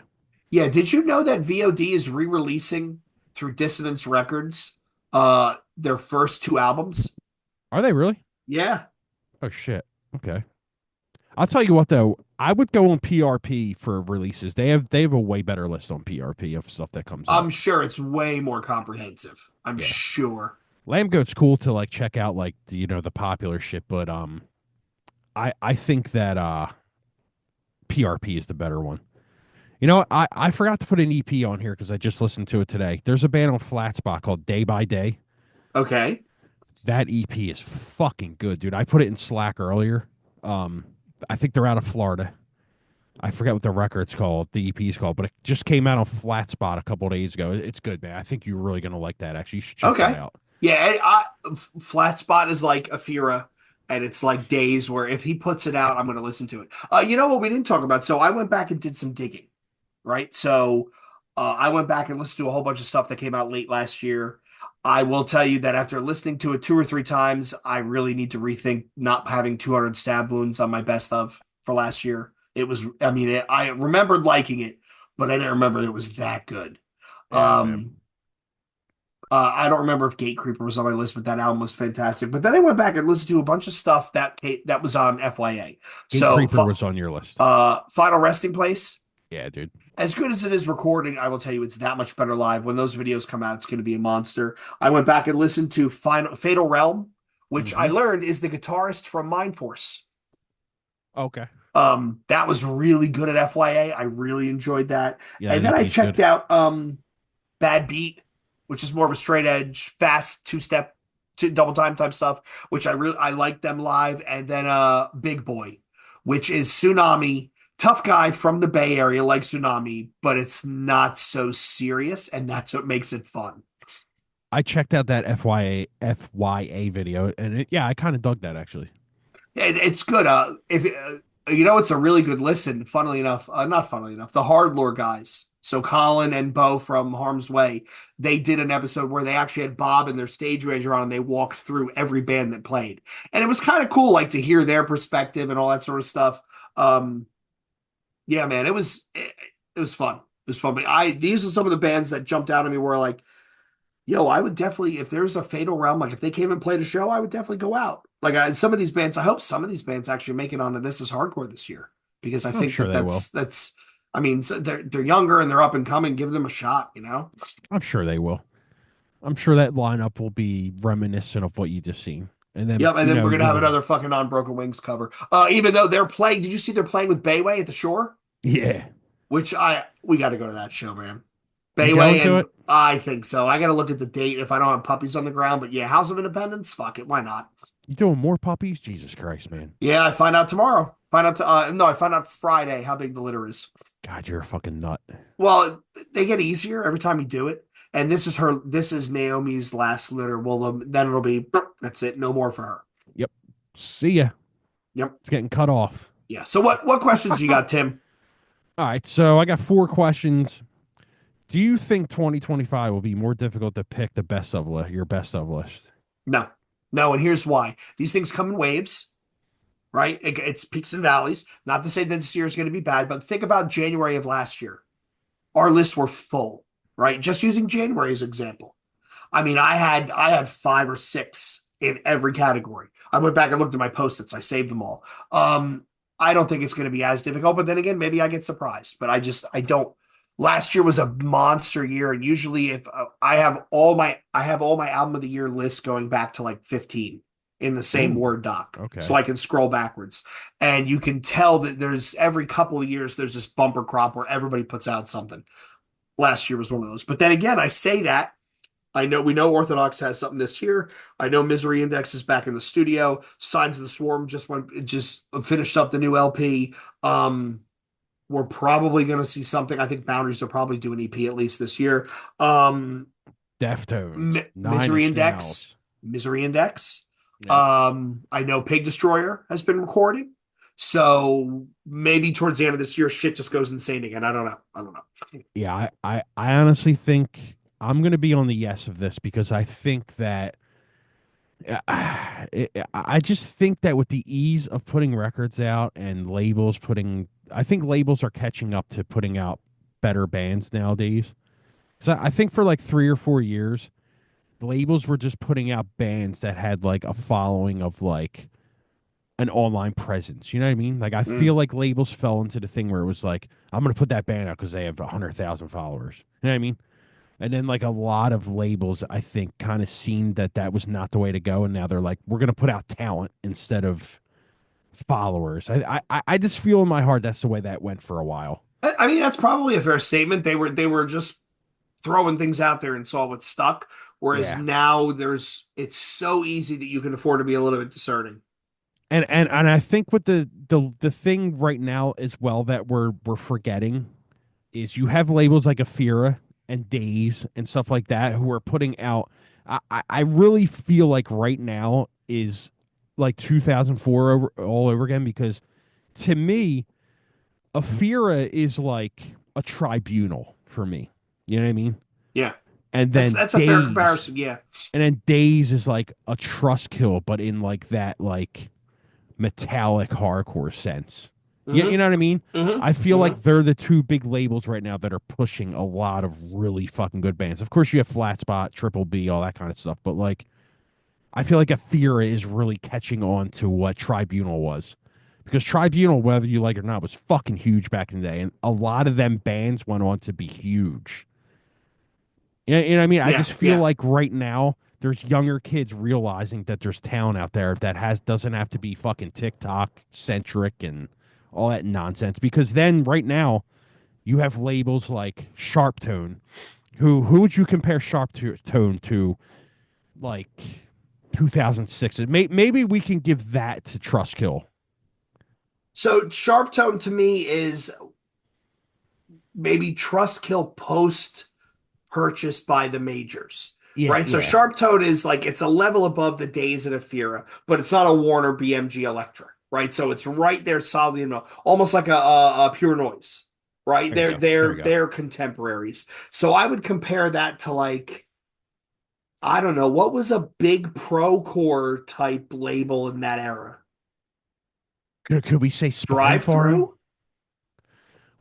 Yeah, did you know that VOD is re-releasing through Dissonance Records their first two albums? Are they really? Yeah. Oh shit. Okay. I'll tell you what though. I would go on PRP for releases. They have a way better list on PRP of stuff that comes out. I'm sure it's way more comprehensive. I'm Yeah. sure. Lamb Goat's cool to like check out like the popular shit, but I think that PRP is the better one. You know what? I forgot to put an EP on here because I just listened to it today. There's a band on Flatspot called Day by Day. Okay. That EP is fucking good, dude. I put it in Slack earlier. Um, I think they're out of Florida. I forget what the record's called, the EP's called, but it just came out on Flatspot a couple of days ago. It's good, man. I think you're really gonna like that. Actually, you should check that Okay. out. Yeah, Flat Spot is like Afira, and it's like days where if he puts it out, I'm going to listen to it. You know what we didn't talk about? So I went back and did some digging, right? So I went back and listened to a whole bunch of stuff that came out late last year. I will tell you that after listening to it two or three times, I really need to rethink not having 200 stab wounds on my best of for last year. It was, I mean, I remembered liking it, but I didn't remember it was that good. Yeah, man. Um, I don't remember if Gate Creeper was on my list, but that album was fantastic. But then I went back and listened to a bunch of stuff that was on FYA. Gate So, Creeper was on your list. Final Resting Place, Yeah, dude. as good as it is recording, I will tell you it's that much better live. When those videos come out, it's going to be a monster. I went back and listened to Fatal Realm, which I Mm-hmm. learned is the guitarist from Mind Force. Okay. That was really good at FYA. I really enjoyed that. Yeah, that And then I EP's checked good. out Bad Beat, which is more of a straight edge, fast two-step, double time type stuff, which I like them live. And then Big Boy, which is Tsunami, tough guy from the Bay Area, like Tsunami, but it's not so serious, and that's what makes it fun. I checked out that FYA video, and yeah, I kind of dug that actually. It's good. If you know, it's a really good listen. Funnily enough, not funnily enough, the Hardlore guys. So Colin and Bo from Harm's Way, they did an episode where they actually had Bob and their stage manager on, and they walked through every band that played, and it was kind of cool, like to hear their perspective and all that sort of stuff. Um, yeah, man, it was fun. It was fun. But these are some of the bands that jumped out at me where like, yo, I would definitely, if there's a Fatal Realm, like if they came and played a show, I would definitely go out. Like some of these bands, I hope some of these bands actually make it onto This Is Hardcore this year because I I'm think sure they will. I mean, they're younger and they're up and coming. Give them a shot, you know. I'm sure they will. I'm sure that lineup will be reminiscent of what you just seen. And then, Yep, and then we're gonna have you'll another fucking On Broken Wings cover. Even though they're playing, did you see they're playing with Bayway at the Shore? yeah. Which we got to go to that show, man. You going Bayway, to and it? I think so. I got to look at the date if I don't have puppies on the ground. But yeah, House of Independence, fuck it, why not? You doing more puppies? Jesus Christ, man. Yeah, I find out tomorrow. Find out. No, I find out Friday how big the litter is. God, you're a fucking nut. Well, they get easier every time you do it. And this is her. This is Naomi's last litter. Well, then it'll be that's it. No more for her. Yep. See ya. Yep. It's getting cut off. Yeah. So what questions you got, Tim? All right, so I got four questions. Do you think 2025 will be more difficult to pick the best of your best of list? No, no. And here's why. These things come in waves, right? It's peaks and valleys. Not to say that this year is going to be bad, but think about January of last year. Our lists were full, right? Just using January as example. I mean, I had five or six in every category. I went back and looked at my post-its. I saved them all. I don't think it's going to be as difficult, but then again, maybe I get surprised. But I don't. Last year was a monster year, and usually if I have all my album of the year lists going back to like 15 in the same Ooh, Word doc, so okay. I can scroll backwards, and you can tell that there's every couple of years there's this bumper crop where everybody puts out something. Last year was one of those, but then again, I say that we know Orthodox has something this year. I know Misery Index is back in the studio. Signs of the Swarm just finished up the new LP. We're probably going to see something. I think Boundaries will probably do an EP at least this year. Um, Deftones, Nine Misery Inch Index, Nails. Misery Index. Yep. I know Pig Destroyer has been recording, so maybe towards the end of this year, shit just goes insane again. I don't know. I don't know. Yeah, I honestly think I'm going to be on the yes of this because I think that I just think that with the ease of putting records out and labels putting, I think labels are catching up to putting out better bands nowadays. So I think for like 3 or 4 years, labels were just putting out bands that had like a following of like an online presence. You know what I mean? Like I feel Mm. like labels fell into the thing where it was like, I'm gonna put that band out because they have 100,000 followers. You know what I mean? And then like a lot of labels, I think, kind of seen that that was not the way to go, and now they're like, we're gonna put out talent instead of followers. I just feel in my heart that's the way that went for a while. I mean, that's probably a fair statement. They were just throwing things out there and saw what stuck. Whereas Yeah. now it's so easy that you can afford to be a little bit discerning. And I think with the thing right now as well that we're forgetting is you have labels like Afira and Days and stuff like that who are putting out. I really feel like right now is like 2004 all over again because to me, Afira is like a tribunal for me. You know what I mean? Yeah, And that's then that's a fair Days, comparison. Yeah. and then Days is like a trust kill, but in like that like metallic hardcore sense. You Mm-hmm. know what I mean? I Mm-hmm. feel Mm-hmm. like they're the two big labels right now that are pushing a lot of really fucking good bands. Of course, you have Flat Spot, Triple B, all that kind of stuff, but like I feel like Athera is really catching on to what Tribunal was. Because Tribunal, whether you like it or not, was fucking huge back in the day, and a lot of them bands went on to be huge. You know what I mean? I Yeah. just feel Yeah. like right now there's younger kids realizing that there's talent out there that has doesn't have to be fucking TikTok centric and all that nonsense. Because then right now you have labels like Sharp Tone. Who would you compare Tone to like 2006? Maybe we can give that to Trustkill. So Sharp Tone to me is maybe Trust Kill post purchased by the majors, Yeah, right? So yeah. Sharp Tone is like it's a level above the Days and Afira, but it's not a Warner BMG Electra, right? So it's right there, solidly in the middle, almost like a pure noise, right? There you They're go. There you they're go. they're contemporaries. So I would compare that to like I don't know what was a big pro core type label in that era. Could we say Spine Drive Farm? through.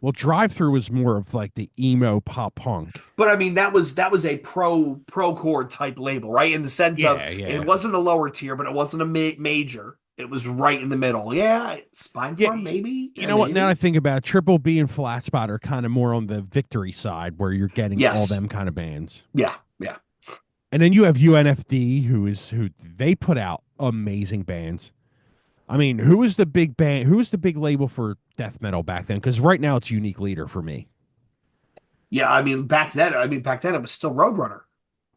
Well, Drive Through was more of like the emo pop punk. But I mean, that was a pro chord type label, right? In the sense of Yeah, it yeah. wasn't a lower tier, but it wasn't a major. It was right in the middle. Yeah, Spine Yeah, Farm, maybe. you Yeah, know what? Now that I maybe. think about it, Triple B and Flat Spot are kind of more on the victory side, where you're getting all Yes. them kind of bands. Yeah. Yeah. And then you have UNFD, who they put out amazing bands. I mean, who was the big band? Who was the big label for death metal back then? Because right now it's Unique Leader for me. Yeah. I mean, back then it was still Roadrunner,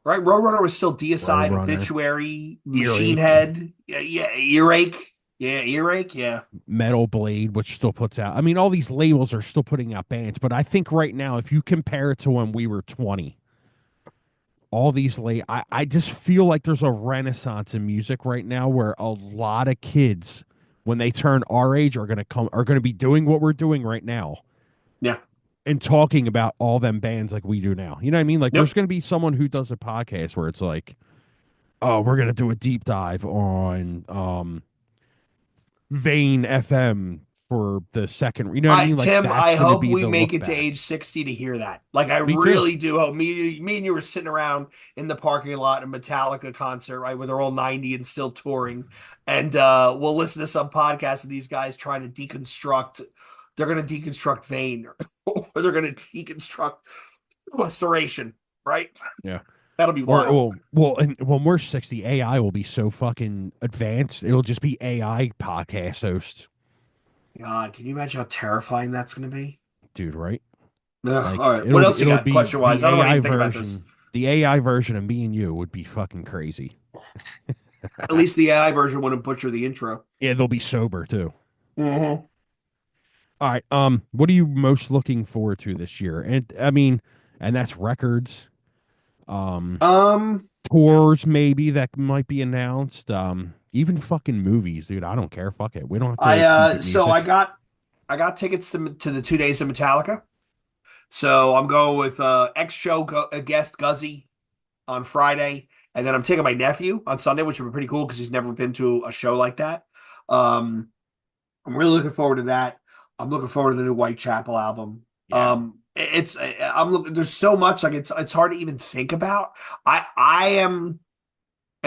right? Roadrunner was still Deicide, Roadrunner, Obituary, Machine Earache, Head. Yeah. Yeah. Earache. Yeah. Earache. Yeah. Metal Blade, which still puts out. I mean, all these labels are still putting out bands, but I think right now, if you compare it to when we were 20, all these I just feel like there's a renaissance in music right now where a lot of kids when they turn our age are gonna be doing what we're doing right now Yeah. and talking about all them bands like we do now. You know what I mean? Like there's Yep. gonna be someone who does a podcast where it's like, oh, we're gonna do a deep dive on Vane FM for the second, you know what I mean? Like Tim, I that's gonna hope be we the make look it to back. age 60 to hear that. Like, I Me too. really do hope me and you were sitting around in the parking lot at a Metallica concert, right, where they're all 90 and still touring. And we'll listen to some podcast of these guys trying to deconstruct. They're going to deconstruct Vane or they're going to deconstruct Restoration, right? Yeah. That'll be Or wild. and when we're 60, AI will be so fucking advanced. It'll just be AI podcast host, God, can you imagine how terrifying that's going to be? dude. Right? Ugh, all Like right. What else you it'll got be question wise? I don't want to even think about this. The AI version of me and you would be fucking crazy. At least the AI version wouldn't butcher the intro. Yeah, they'll be sober too. Hmm. All right. What are you most looking forward to this year? And I mean, and that's records, um, Um, tours maybe that might be announced. Even fucking movies, dude. I don't care. Fuck it. We don't have I to keep it so I music. got I got tickets to the 2 days of Metallica. So I'm going with ex show guest Guzzy on Friday, and then I'm taking my nephew on Sunday, which would be pretty cool because he's never been to a show like that. Um, I'm really looking forward to that. I'm looking forward to the new Whitechapel album. Yeah. I'm looking. There's so much like it's hard to even think about. I am.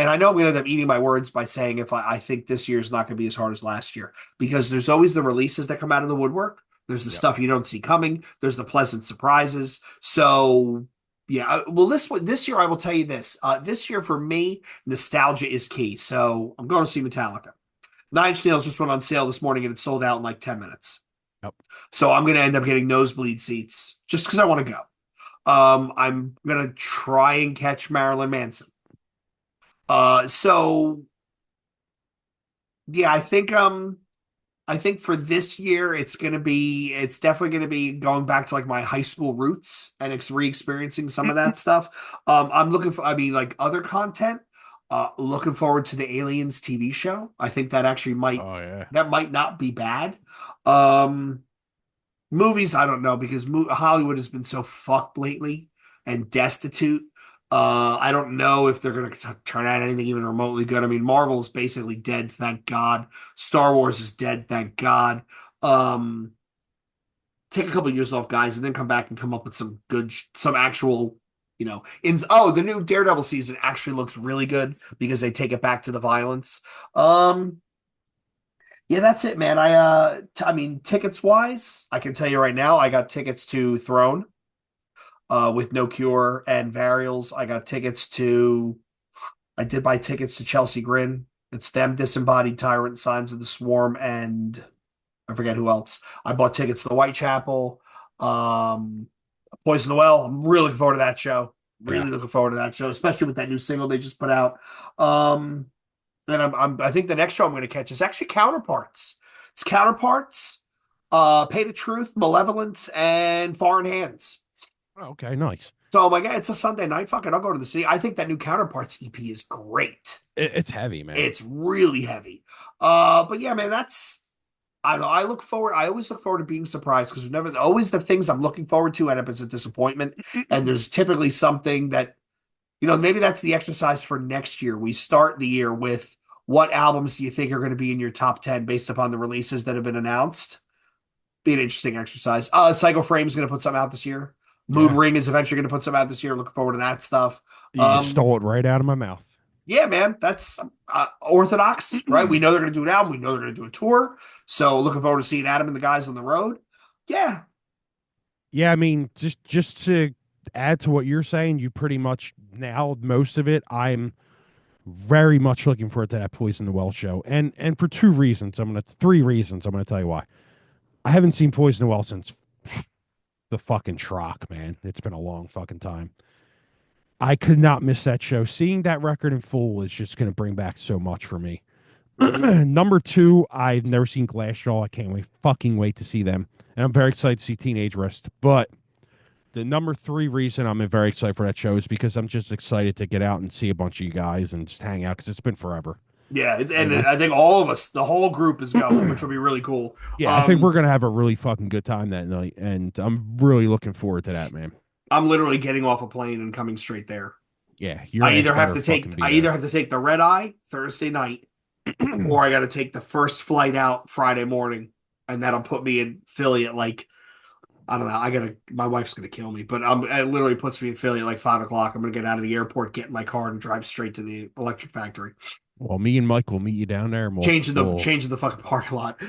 And I know I'm going to end up eating my words by saying if I think this year is not going to be as hard as last year because there's always the releases that come out of the woodwork. There's the Yep. stuff you don't see coming. There's the pleasant surprises. So yeah, well, this year I will tell you this. This year for me, nostalgia is key. So I'm going to see Metallica. Nine Inch Nails just went on sale this morning and it sold out in like 10 minutes. Yep. So I'm going to end up getting nosebleed seats just because I want to go. I'm going to try and catch Marilyn Manson. So yeah, I think for this year it's definitely gonna be going back to like my high school roots and re-experiencing some of that stuff. I'm looking for I mean like other content. Looking forward to the Aliens TV show. I think that actually Oh yeah. might not be bad. Um Movies, I don't know because Hollywood has been so fucked lately and destitute. I don't know if they're going to turn out anything even remotely good. I mean, Marvel's basically dead, thank God. Star Wars is dead, thank God. Um, Take a couple of years off, guys, and then come back and come up with some good, some actual, the new Daredevil season actually looks really good because they take it back to the violence. Um, yeah, that's it, man. I mean, tickets wise, I can tell you right now, I got tickets to Throne, with No Cure and Varials. I did buy tickets to Chelsea Grin. It's them, Disembodied Tyrant, Signs of the Swarm, and I forget who else. I bought tickets to the Whitechapel, um, Poison the Well. I'm really looking forward to that show. Yeah. Really looking forward to that show, especially with that new single they just put out. And I think the next show I'm going to catch is actually Counterparts. It's Counterparts, Pay the Truth, Malevolence, and Foreign Hands. Oh, okay. Nice. So I'm like, it's a Sunday night. Fuck it, I'll go to the city. I think that new Counterparts EP is great. It's heavy, man. It's really heavy. But yeah, man, I don't know. I always look forward to being surprised because never always the things I'm looking forward to end up as a disappointment. And there's typically something that, maybe that's the exercise for next year. We start the year with what albums do you think are going to be in your top 10 based upon the releases that have been announced? Be an interesting exercise. Psycho Frame is going to put something out this year. Mood Yeah. Ring is eventually going to put something out this year. Looking forward to that stuff. You just stole it right out of my mouth. Yeah, man, that's orthodox, right? We know they're going to do an album. We know they're going to do a tour. So looking forward to seeing Adam and the guys on the road. Yeah, Yeah, I mean, just to add to what you're saying, you pretty much nailed most of it. I'm very much looking forward to that Poison the Well show, and for three reasons. I'm gonna tell you why. I haven't seen Poison the Well since the fucking Trock, man. It's been a long fucking time. I could not miss that show. Seeing that record in full is just gonna bring back so much for me. Number two, I've never seen Glassjaw. I can't fucking wait to see them, and I'm very excited to see Teenage Wrist. But the number three reason I'm very excited for that show is because I'm just excited to get out and see a bunch of you guys and just hang out because it's been forever. yeah, You and know? I think all of us, the whole group, is going, which will be really cool. Yeah, I think we're gonna have a really fucking good time that night, and I'm really looking forward to that, man. I'm literally getting off a plane and coming straight there. Yeah, your ass better fucking be I there. either have to take the red eye Thursday night, or I got to take the first flight out Friday morning, and that'll put me in Philly at like I don't know. My wife's gonna kill me, but it literally puts me in Philly at like 5 o'clock. I'm gonna get out of the airport, get in my car, and drive straight to the electric factory. Well, me and Mike will meet you down there, and Changing the fucking parking lot.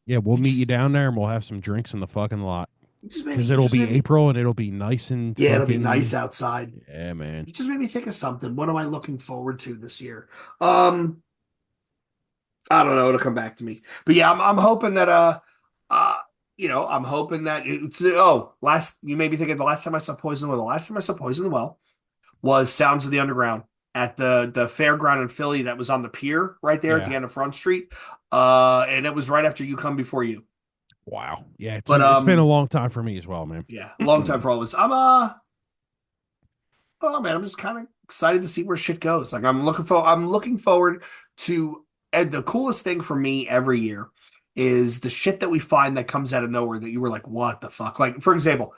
yeah, we'll You meet you just, down there, and we'll have some drinks in the fucking lot you just made me. because You it'll just be made me. April and it'll be nice and Yeah, it'll be nice fucking outside. yeah, man. You just made me think of something. What am I looking forward to this year? I don't know. It'll come back to me. But yeah, I'm hoping that uh, I'm hoping that last you may be thinking the last time I saw Poison the Well. The last time I saw Poison the Well was Sounds of the Underground at the fairground in Philly that was on the pier right there at the Yeah. end of Front Street. And it was right after You Come Before You. Wow. Yeah, But it's been a long time for me as well, man. yeah, a long time for all of us. Oh man, I'm just kind of excited to see where shit goes. Like I'm looking forward to and the coolest thing for me every year is the shit that we find that comes out of nowhere that you were like, what the fuck? Like, for example,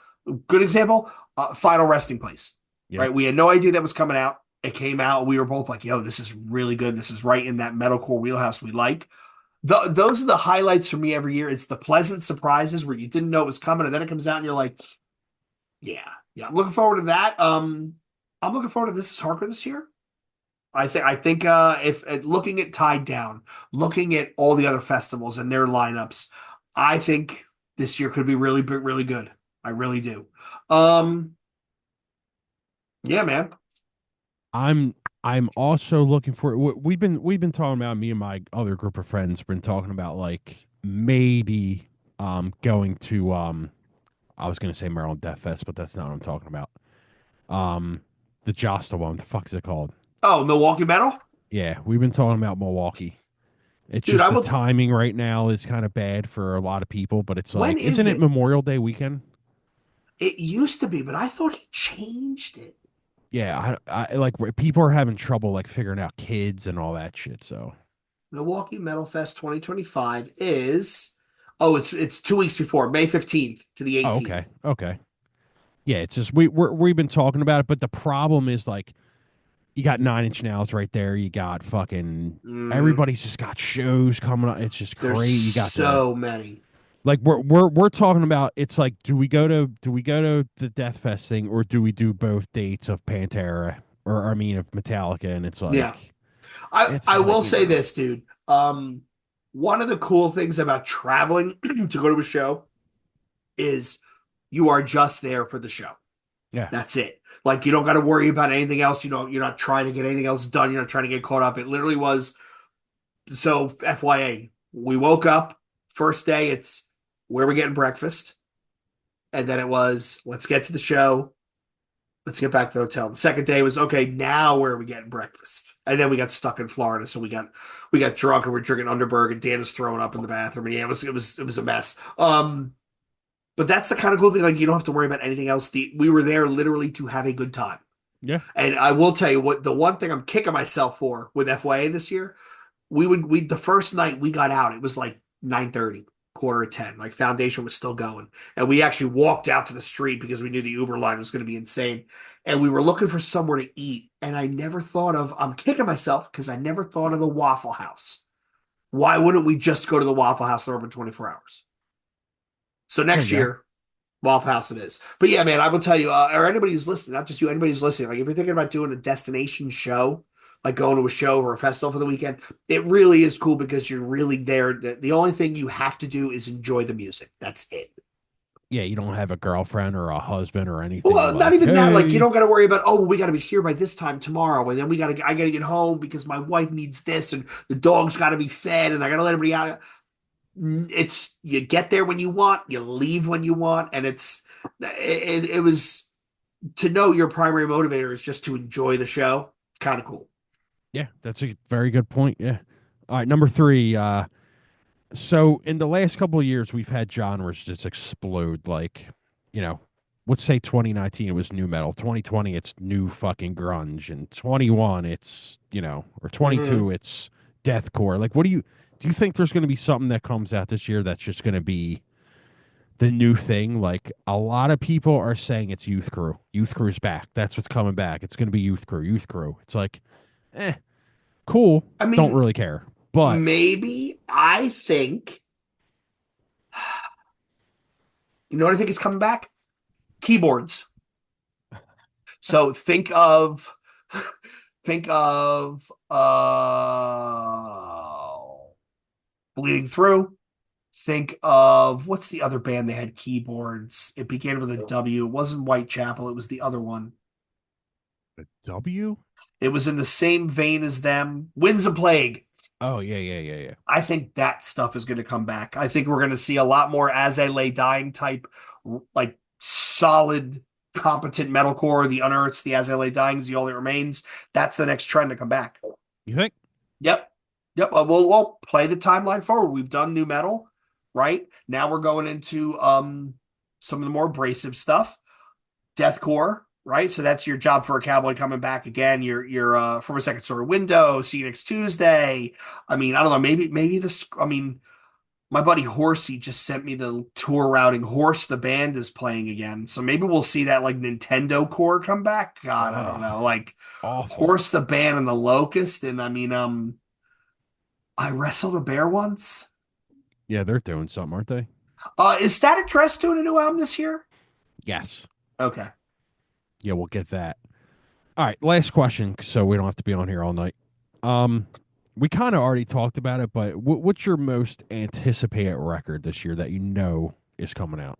good example, Final Resting Place. Yeah. Right? We had no idea that was coming out. It came out. We were both like, yo, this is really good. This is right in that metalcore wheelhouse we like. Those are the highlights for me every year. It's the pleasant surprises where you didn't know it was coming, and then it comes out, and you're like, yeah, I'm looking forward to that. I'm looking forward to This Is Hardcore this year. I think if looking at Tied Down, looking at all the other festivals and their lineups, I think this year could be really good. I really do. Um, yeah, man. I'm I'm also looking for we've been talking about, me and my other group of friends been talking about like maybe going to I was gonna say Maryland Death Fest, but that's not what I'm talking about. Um the Josta one, what the fuck is it called? Oh, Milwaukee Metal, Yeah, we've been talking about Milwaukee. It's dude. just I the will. timing right now is kind of bad for a lot of people, but it's When like, isn't is it it? Memorial Day weekend? It used to be, but I thought he changed it. Yeah, I like people are having trouble like figuring out kids and all that shit. So, Milwaukee Metal Fest 2025 is. Oh, it's 2 weeks before May 15th to the oh, 18th. okay, okay, yeah, it's just we've been talking about it, but the problem is like you got Nine Inch Nails right there. You got fucking Mm, everybody's just got shows coming up. It's just there's crazy. You got the so many. like we're talking about. It's like, do we go to the Death Fest thing, or do we do both dates of Pantera, or I mean of Metallica? And it's Yeah. like it's I just like, will say this, dude. One of the cool things about traveling to go to a show is you are just there for the show. yeah, That's it. Like you don't got to worry about anything else. You're not trying to get anything else done. You're not trying to get caught up. It literally was. So FYA, we woke up first day. It's where we getting breakfast, and then it was let's get to the show. Let's get back to the hotel. The second day was okay. Now where are we getting breakfast? And then we got stuck in Florida, so we got drunk and we're drinking Underberg, and Dan is throwing up in the bathroom, and yeah, it was a mess. But that's the kind of cool thing. Like you don't have to worry about anything else. We were there literally to have a good time. yeah. And I will tell you what the one thing I'm kicking myself for with FYA this year, we the first night we got out, it was like 9:30, quarter of 10. Like Foundation was still going. And we actually walked out to the street because we knew the Uber line was going to be insane. And we were looking for somewhere to eat. And I'm kicking myself because I never thought of the Waffle House. Why wouldn't we just go to the Waffle House? They're open 24 hours. So There you next go. year, Waffle House it is. But yeah, man, I will tell you, or anybody who's listening, not just you, anybody who's listening, like if you're thinking about doing a destination show, like going to a show or a festival for the weekend, it really is cool because you're really there. The only thing you have to do is enjoy the music. That's it. Yeah, you don't have a girlfriend or a husband or anything Well, not like, even that. Like you hey, don't got to worry about, oh, we got to be here by this time tomorrow, and then I got to get home because my wife needs this, and the dog's got to be fed, and I got to let everybody out. It's you get there when you want, you leave when you want, and it was to know your primary motivator is just to enjoy the show. Kind of cool. yeah, that's a very good point. Yeah. All right, number three. So in the last couple of years, we've had genres just explode. Like, you know, let's say 2019 it was new metal. 2020 it's new fucking grunge, and 21 it's, or Mm-hmm. 22 it's deathcore. Like, what do you think there's going to be something that comes out this year that's just going to be the new thing? Like, a lot of people are saying it's Youth Crew. Youth Crew's back. That's what's coming back. It's going to be Youth Crew. Youth Crew. It's like, cool. I Don't mean, really care. But maybe I think you know what I think is coming back? Keyboards. So think of Bleeding Through. Think of what's the other band that had keyboards? It began with a W. It wasn't Whitechapel, it was the other one. W? It was in the same vein as them. Winds of Plague. Oh yeah, yeah, yeah, yeah. I think that stuff is going to come back. I think we're going to see a lot more As I Lay Dying type, like solid, competent metalcore. The Unearths, the As I Lay Dying is the All That Remains. That's the next trend to come back. You think? Yep. Yep. We'll play the timeline forward. We've done new metal, right? Now we're going into some of the more abrasive stuff. Deathcore, right? So that's your job for a cowboy coming back again. You're from a second story window. See you next Tuesday. I mean, I don't know. Maybe this. I mean, my buddy Horsey just sent me the tour routing. Horse the band is playing again, so maybe we'll see that like Nintendo core come back. God, I don't Oh, know. Like awful. Horse the band and the Locust, and I mean, I wrestled a bear once. Yeah, they're doing something, aren't they? Is Static Dress doing a new album this year? Yes. Okay. Yeah, we'll get that. All right, last question, so we don't have to be on here all night. Um, we kind of already talked about it, but what's your most anticipated record this year that you know is coming out?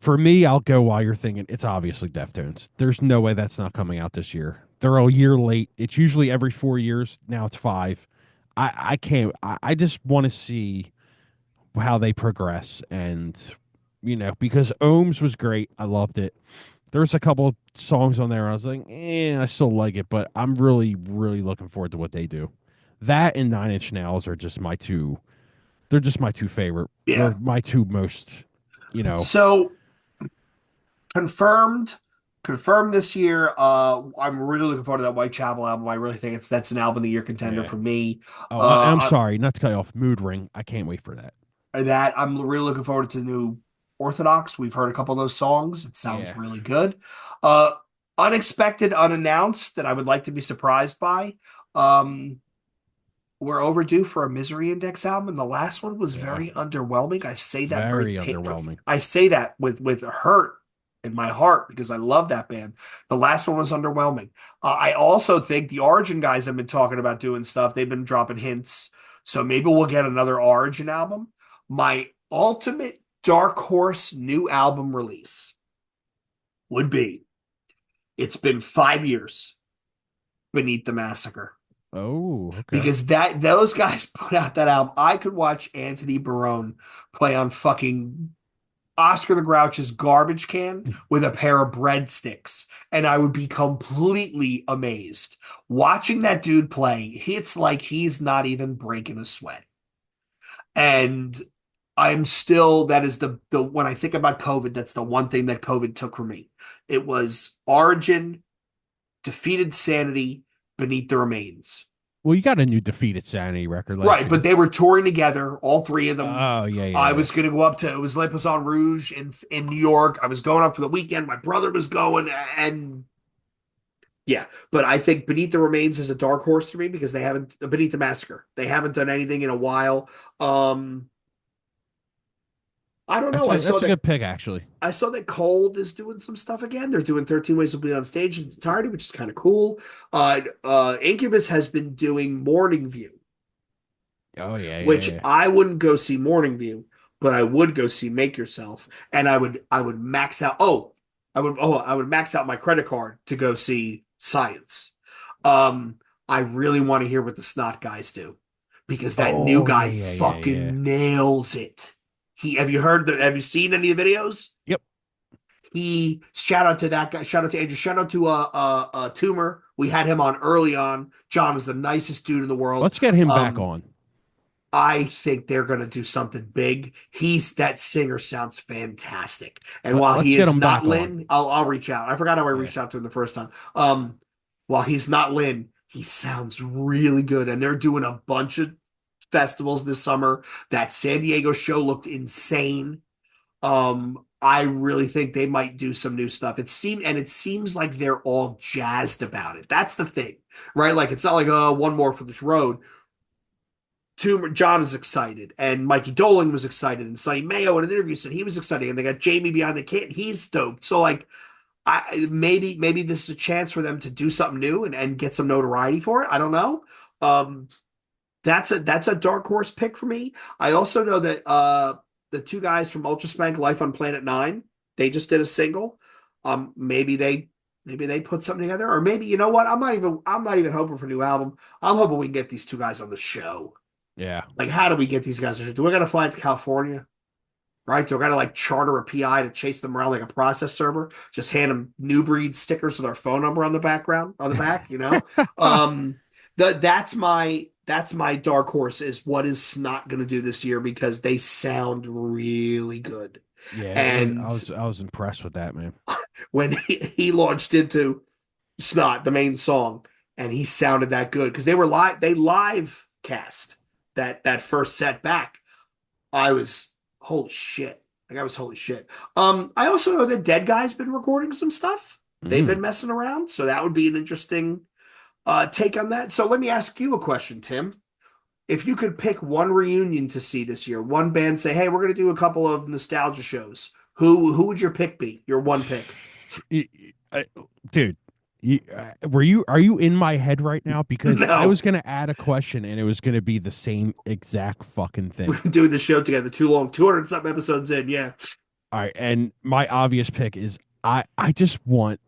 For me, I'll go while you're thinking. It's obviously Deftones. There's no way that's not coming out this year. They're a year late. It's usually every 4 years. Now it's five. I can't. I just want to see how they progress, and because Ohms was great. I loved it. There was a couple songs on there I was like, I still like it, but I'm really, really looking forward to what they do. That and Nine Inch Nails are just my two. They're just my two favorite, Yeah. or my two most. You know, So confirmed, confirmed this year. I'm really looking forward to that Whitechapel album. I really think that's an album of the year contender yeah. for me. Oh, I'm Uh, sorry, not to cut you off. Mood Ring. I can't wait for that. that I'm really looking forward to the new Orthodox. We've heard a couple of those songs. It sounds Yeah, really good. Uh, unexpected, unannounced that I would like to be surprised by. Um, we're overdue for a Misery Index album, and the last one was yeah. very underwhelming. I say that Very underwhelming. I say that with hurt in my heart because I love that band. The last one was underwhelming. I also think the Origin guys have been talking about doing stuff. They've been dropping hints, so maybe we'll get another Origin album. My ultimate dark horse new album release would be It's Been 5 years, Beneath the Massacre. Oh, okay. Because that those guys put out that album. I could watch Anthony Barone play on fucking Oscar the Grouch's garbage can with a pair of breadsticks, and I would be completely amazed. Watching that dude play, it's like he's not even breaking a sweat. And I'm still, that is the when I think about COVID, that's the one thing that COVID took from me. It was Origin, Defeated Sanity, Beneath the Remains. Well, you got a new Defeated Sanity record last Right, but year. they were touring together, all three of them. Oh, yeah, yeah, I yeah. was going to go up to it was Le Poisson Rouge in New York. I was going up for the weekend. My brother was going, and yeah. But I think Beneath the Remains is a dark horse to me because they haven't Beneath the Massacre. They haven't done anything in a while. Um, I don't know. That's a good pick, actually. I saw that Cold is doing some stuff again. They're doing 13 Ways to Bleed on stage in its entirety, which is kind of cool. Incubus has been doing Morning View, Oh, yeah, yeah, which yeah. I wouldn't go see Morning View, but I would go see Make Yourself, and I would max out. I would max out my credit card to go see Science. Um, I really want to hear what the Snot guys do because that new Oh, yeah, guy yeah, yeah, yeah. fucking nails it. Have you seen any of the videos? Yep. He shout out to that guy, shout out to Andrew, shout out to Tumor. We had him on early on. John is the nicest dude in the world. Let's get him back Um, on. I think they're going to do something big. That singer sounds fantastic. And while Let's he get is him not back on. Lynn, I'll reach out. I forgot how I Yeah. reached out to him the first time. While he's not Lynn, he sounds really good. And they're doing a bunch of festivals this summer. That San Diego show looked insane. I really think they might do some new stuff. It seems like they're all jazzed about it. That's the thing, right? Like it's not like one more for this road. John is excited, and Mikey Dolan was excited, and Sonny Mayo in an interview said he was excited, and they got Jamie behind the kit, he's stoked. So like, maybe this is a chance for them to do something new and get some notoriety for it. I don't know. Um, that's a dark horse pick for me. I also know that the two guys from Ultra Spank Life on Planet Nine, they just did a single. Maybe they put something together, or maybe you know what? I'm not even hoping for a new album. I'm hoping we can get these two guys on the show. Yeah. Like, how do we get these guys? Do we got to fly to California? Right? Do we got to like charter a PI to chase them around like a process server? Just hand them new breed stickers with our phone number on the background, on the back, you know? Um, that's my dark horse is what is Snot going to do this year because they sound really good. Yeah, it was. And I was impressed with that, man. when he launched into Snot, the main song, and he sounded that good because they live cast that first set back. I was holy shit. Like I was holy shit. I also know that Dead Guy's been recording some stuff. They've Mm. been messing around, so that would be an interesting take on that. So let me ask you a question, Tim. If you could pick one reunion to see this year, one band say, "Hey, we're going to do a couple of nostalgia shows." Who would your pick be? Your one pick? I- Dude, Are you in my head right now? Because I was No, gonna add a question and it was gonna be the same exact fucking thing. we've been doing the show together too long. 200 something episodes in. Yeah. All right, and my obvious pick is I just want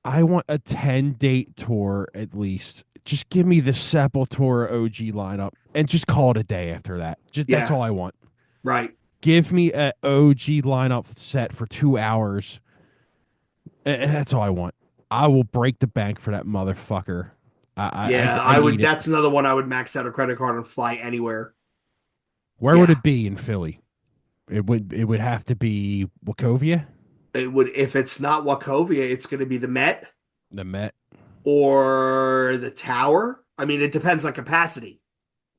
I want a 10-date tour at least. Just give me the Sepultura OG lineup and just call it a day after that. Just that's Yeah. all I want. Right. Give me a OG lineup set for 2 hours. And that's all I want. I will break the bank for that motherfucker. Yeah. I I would. need it. That's another one I would max out a credit card and fly anywhere. Where would Yeah. it be in Philly? It would have to be Wachovia, It would. If it's not Wachovia, it's going to be the Met the Met. or the Tower. I mean, it depends on capacity,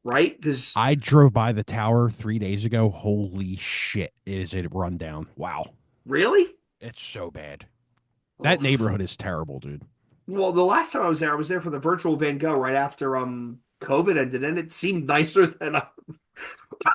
right? Because I drove by the tower 3 days ago. Holy shit, is it run down? Wow, really. it's so bad. Oh, That neighborhood is terrible, dude. well, the last time I was there for the virtual Van Gogh right after COVID ended, and it seemed nicer than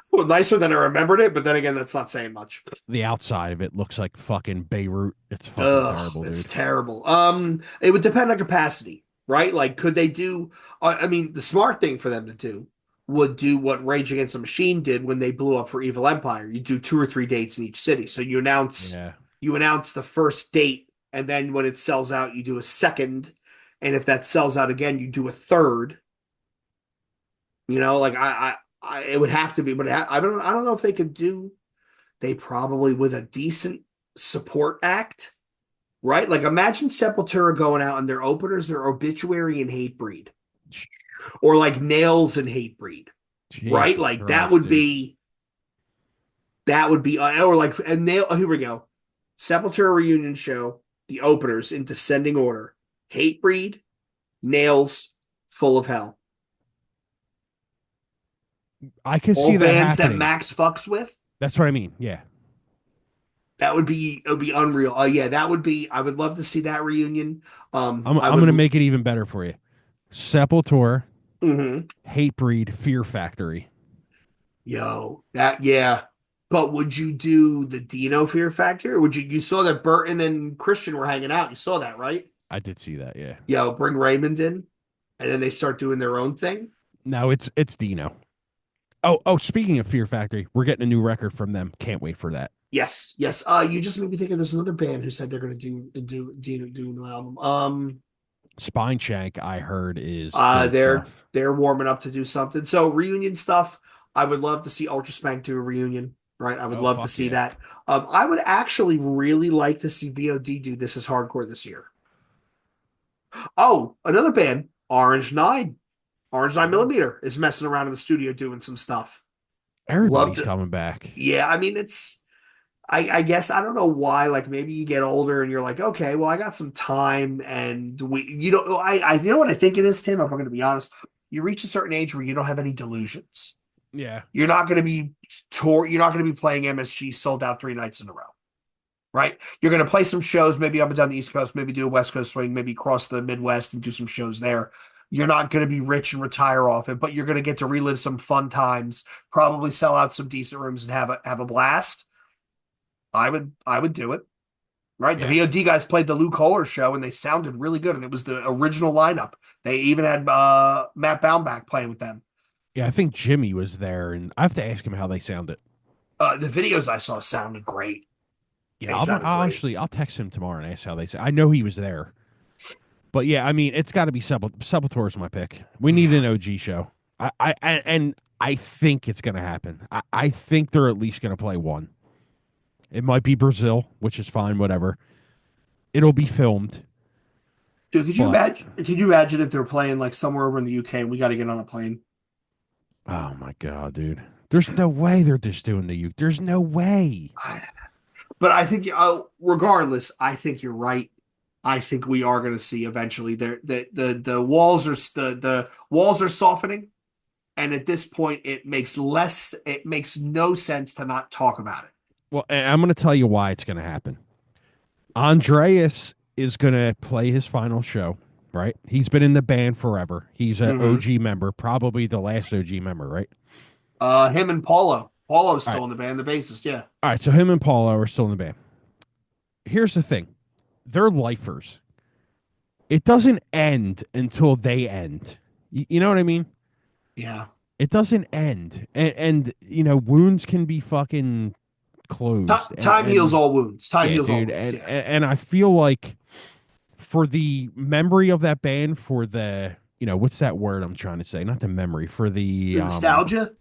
well, nicer than I remembered it. But then again, that's not saying much. The outside of it looks like fucking Beirut. It's fucking Ugh, terrible, it's dude. terrible. It would depend on capacity, right? Like, could they do? I mean, the smart thing for them to do would do what Rage Against the Machine did when they blew up for Evil Empire. You do 2 or 3 dates in each city. So Yeah, you announce the first date, and then when it sells out, you do a second, and if that sells out again, you do a third. You know, like it would have to be, but I don't know if they could do. They probably with a decent support act, right? Like imagine Sepultura going out and their openers are Obituary and Hatebreed, or like Nails and Hatebreed, right? Jesus Like Christ, dude. that would be, or like and Nail. Oh, here we go. Sepultura reunion show, the openers in descending order: Hatebreed, Nails, Full of Hell. I could All see that bands that happening. Max fucks with. That's what I mean. Yeah, That would be it would be unreal. Yeah, that would be. I would love to see that reunion. I I'm would. gonna make it even better for you. Sepultura, Mhm. Hatebreed, Fear Factory. Yo, that yeah. But would you do the Dino Fear Factor? Or would you saw that Burton and Christian were hanging out. You saw that, right? I did see that. Yeah. Yo, bring Raymond in, and then they start doing their own thing. No, it's Dino. Oh. Speaking of Fear Factory, we're getting a new record from them. Can't wait for that. Yes, yes. You just made me think of there's another band who said they're gonna do a new album. Spine Shank, I heard, is doing They're stuff. warming up to do something. So reunion stuff. I would love to see Ultra Spank do a reunion, right? I would Oh love to fuck see yeah. that. I would actually really like to see VOD do This Is Hardcore this year. Oh, another band, Orange Nine. Orange Nine Oh. Millimeter is messing around in the studio doing some stuff. Loved Everybody's it. coming back. Yeah, I mean it's I guess I don't know why. Like maybe you get older and you're like, okay, well, I got some time, and we, you know, I, you know what I think it is, Tim. If I'm going to be honest, you reach a certain age where you don't have any delusions. Yeah. You're not going to be tour. You're not going to be playing MSG sold out 3 nights in a row, right? You're going to play some shows, maybe up and down the East Coast, maybe do a West Coast swing, maybe cross the Midwest and do some shows there. You're not going to be rich and retire off it, but you're going to get to relive some fun times, probably sell out some decent rooms and have a blast. I would do it. Right. The Yeah. VOD guys played the Lou Kohler show and they sounded really good. And it was the original lineup. They even had Matt Baumbach playing with them. Yeah, I think Jimmy was there, and I have to ask him how they sounded. The videos I saw sounded great. Yeah, They sounded great. I'll text him tomorrow and ask how they say. I know he was there, but yeah, I mean, it's got to be Sepultura is my pick. We need Yeah. an OG show. And I think it's gonna happen. I think they're at least gonna play one. It might be Brazil, which is fine, whatever. It'll be filmed, Dude, but could you imagine if they're playing like somewhere over in the UK and we got to get on a plane? oh my god, dude, there's no way they're just doing the U. There's no way. But I think, regardless, I think you're right. I think we are going to see eventually the walls are the walls are softening. And at this point, it makes no sense to not talk about it. Well, I'm gonna tell you why it's gonna happen. Andreas is going to play his final show, right? He's been in the band forever. He's an Mm-hmm. OG member, probably the last OG member, right? Him and Paulo. Paulo's All right. still in the band, the bassist. Yeah. All right. So him and Paulo are still in the band. Here's the thing they're lifers. it doesn't end until they end. You know what I mean? Yeah. It doesn't end, and wounds can be fucking closed, Time heals and all wounds. Time yeah, heals all dude, wounds. and, Yeah. and and I feel like for the memory of that band, for the what's that word I'm trying to say? Not the memory, for the The nostalgia,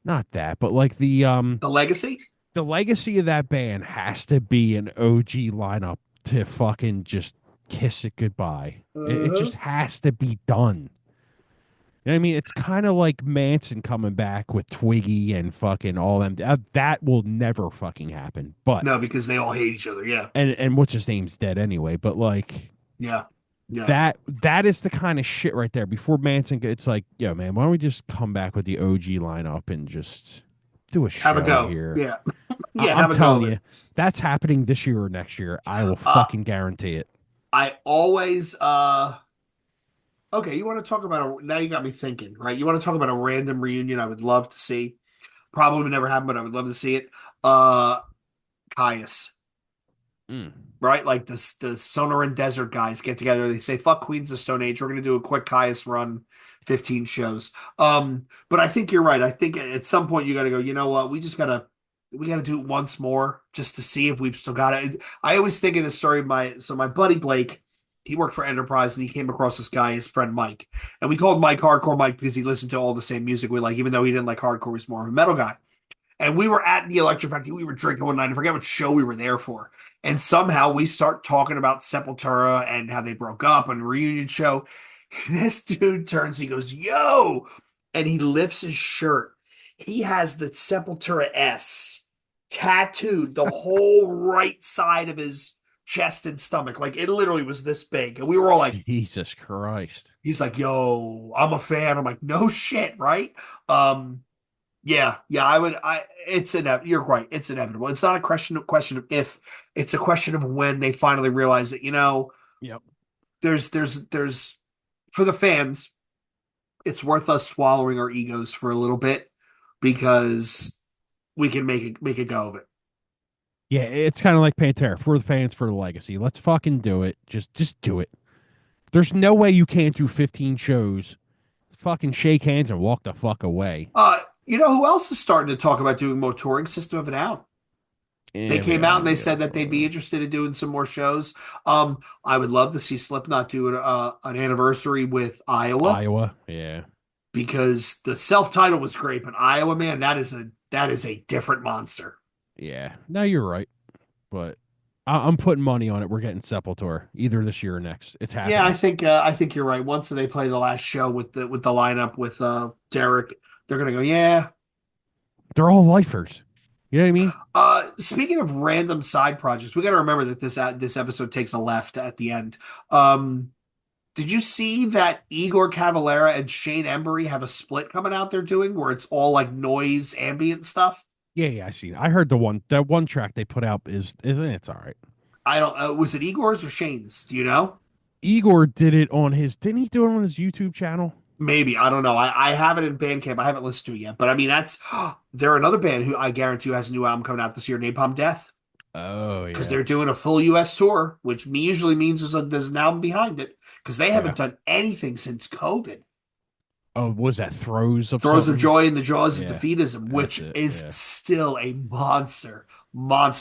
not that, but like the the legacy. the legacy of that band has to be an OG lineup to fucking just kiss it goodbye. It Uh-huh. just has to be done. You know what I mean? It's kind of like Manson coming back with Twiggy and fucking all them. That will never fucking happen. But No, because they all hate each other. Yeah. and what's his name's dead anyway. But like Yeah. Yeah. that is the kind of shit right there. Before Manson, it's like, yo, man, why don't we just come back with the OG lineup and just do a Have a show go. here? Yeah. Yeah. I'm Have a go telling of it. you, that's happening this year or next year. I will Uh, fucking guarantee it. I always, okay, you want to talk about now you got me thinking, right? You want to talk about a random reunion I would love to see. Probably would never happen, but I would love to see it. Uh, Caius. Mm. Right? Like the Sonoran Desert guys get together. They say, "Fuck Queens of Stone Age. We're gonna do a quick Caius run, 15 shows." But I think you're right. I think at some point you got to go. You know what? We gotta do it once more just to see if we've still got it. I always think of the story of my buddy Blake. He worked for Enterprise and he came across this guy, his friend Mike, and we called Mike Hardcore Mike because he listened to all the same music we like, even though he didn't like hardcore. He's more of a metal guy. And we were at the Electric Factory. We were drinking one night. I forget what show we were there for. And somehow we start talking about Sepultura and how they broke up and a reunion show. This dude turns, he goes, "Yo!" And he lifts his shirt. He has the Sepultura S tattooed the whole right side of his chest and stomach. Like it literally was this big. And we were all like, Jesus Christ. he's like, "Yo, I'm a fan." I'm like, "No shit, right?" Um, yeah, yeah, I would. It's You're right. It's inevitable. It's not a question of if. It's a question of when they finally realize that Yep. there's for the fans, it's worth us swallowing our egos for a little bit because we can make a go of it. Yeah, it's kind of like Pantera for the fans, for the legacy. Let's fucking do it. Just do it. There's no way you can't do 15 shows, fucking shake hands and walk the fuck away. You know who else is starting to talk about doing more touring? System of a Down. They came out and they said that they'd be interested in doing some more shows. I would love to see Slipknot do an anniversary with Iowa Iowa, yeah, because the self-title was great, but Iowa, man, that is a different monster. yeah. No, you're right, but I'm putting money on it. We're getting Sepultura either this year or next. It's Yeah, happening. I think you're right. Once they play the last show with the lineup with Derek, they're gonna go, yeah. They're all lifers. You know what I mean? Speaking of random side projects, we got to remember that this episode takes a left at the end. Um, did you see that Igor Cavalera and Shane Embury have a split coming out they're doing where it's all like noise ambient stuff? Yeah, yeah. I seen. I heard that one track they put out isn't it? It's all right. I don't was it Igor's or Shane's? Do you know? Igor did it on his. Didn't he do it on his YouTube channel? Maybe. I don't know. I have it in Bandcamp. I haven't listened to it yet. But I mean that's they're another band who I guarantee you has a new album coming out this year, Napalm Death. Oh Because yeah, they're doing a full US tour, which usually means there's an album behind it. Because they yeah. haven't done anything since COVID. Oh, was that throes of Throws of something? Joy in the Jaws of Yeah, Defeatism, that's which it. is Yeah, still a monster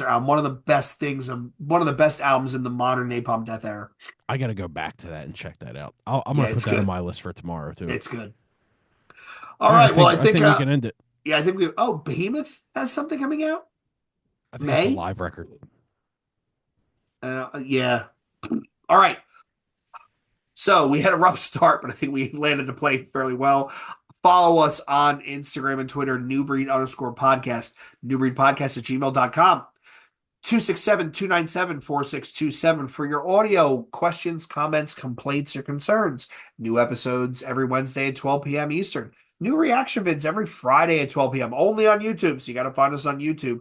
album. One of the best things, one of the best albums in the modern Napalm Death era. I got to go back to that and check that out. I'm Yeah, gonna put it's that on good. my list for tomorrow too. It's good. All All right, right. Well, I I think, think we can end it. yeah, I think Behemoth has something coming out. I think it's a May? live record. Yeah. All right. So we had a rough start, but I think we landed the plane fairly well. Follow us on Instagram and Twitter, newbreed_podcast, newbreedpodcast at gmail.com. 267-297-4627 for your audio questions, comments, complaints, or concerns. New episodes every Wednesday at 12 p.m. Eastern. New reaction vids every Friday at 12 p.m. only on YouTube, so you got to find us on YouTube.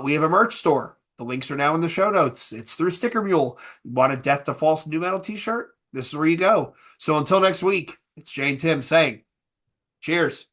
We have a merch store. The links are now in the show notes. It's through Sticker Mule. You want a Death to False New Metal t-shirt? This is where you go. So until next week, it's Jay and Tim saying, cheers.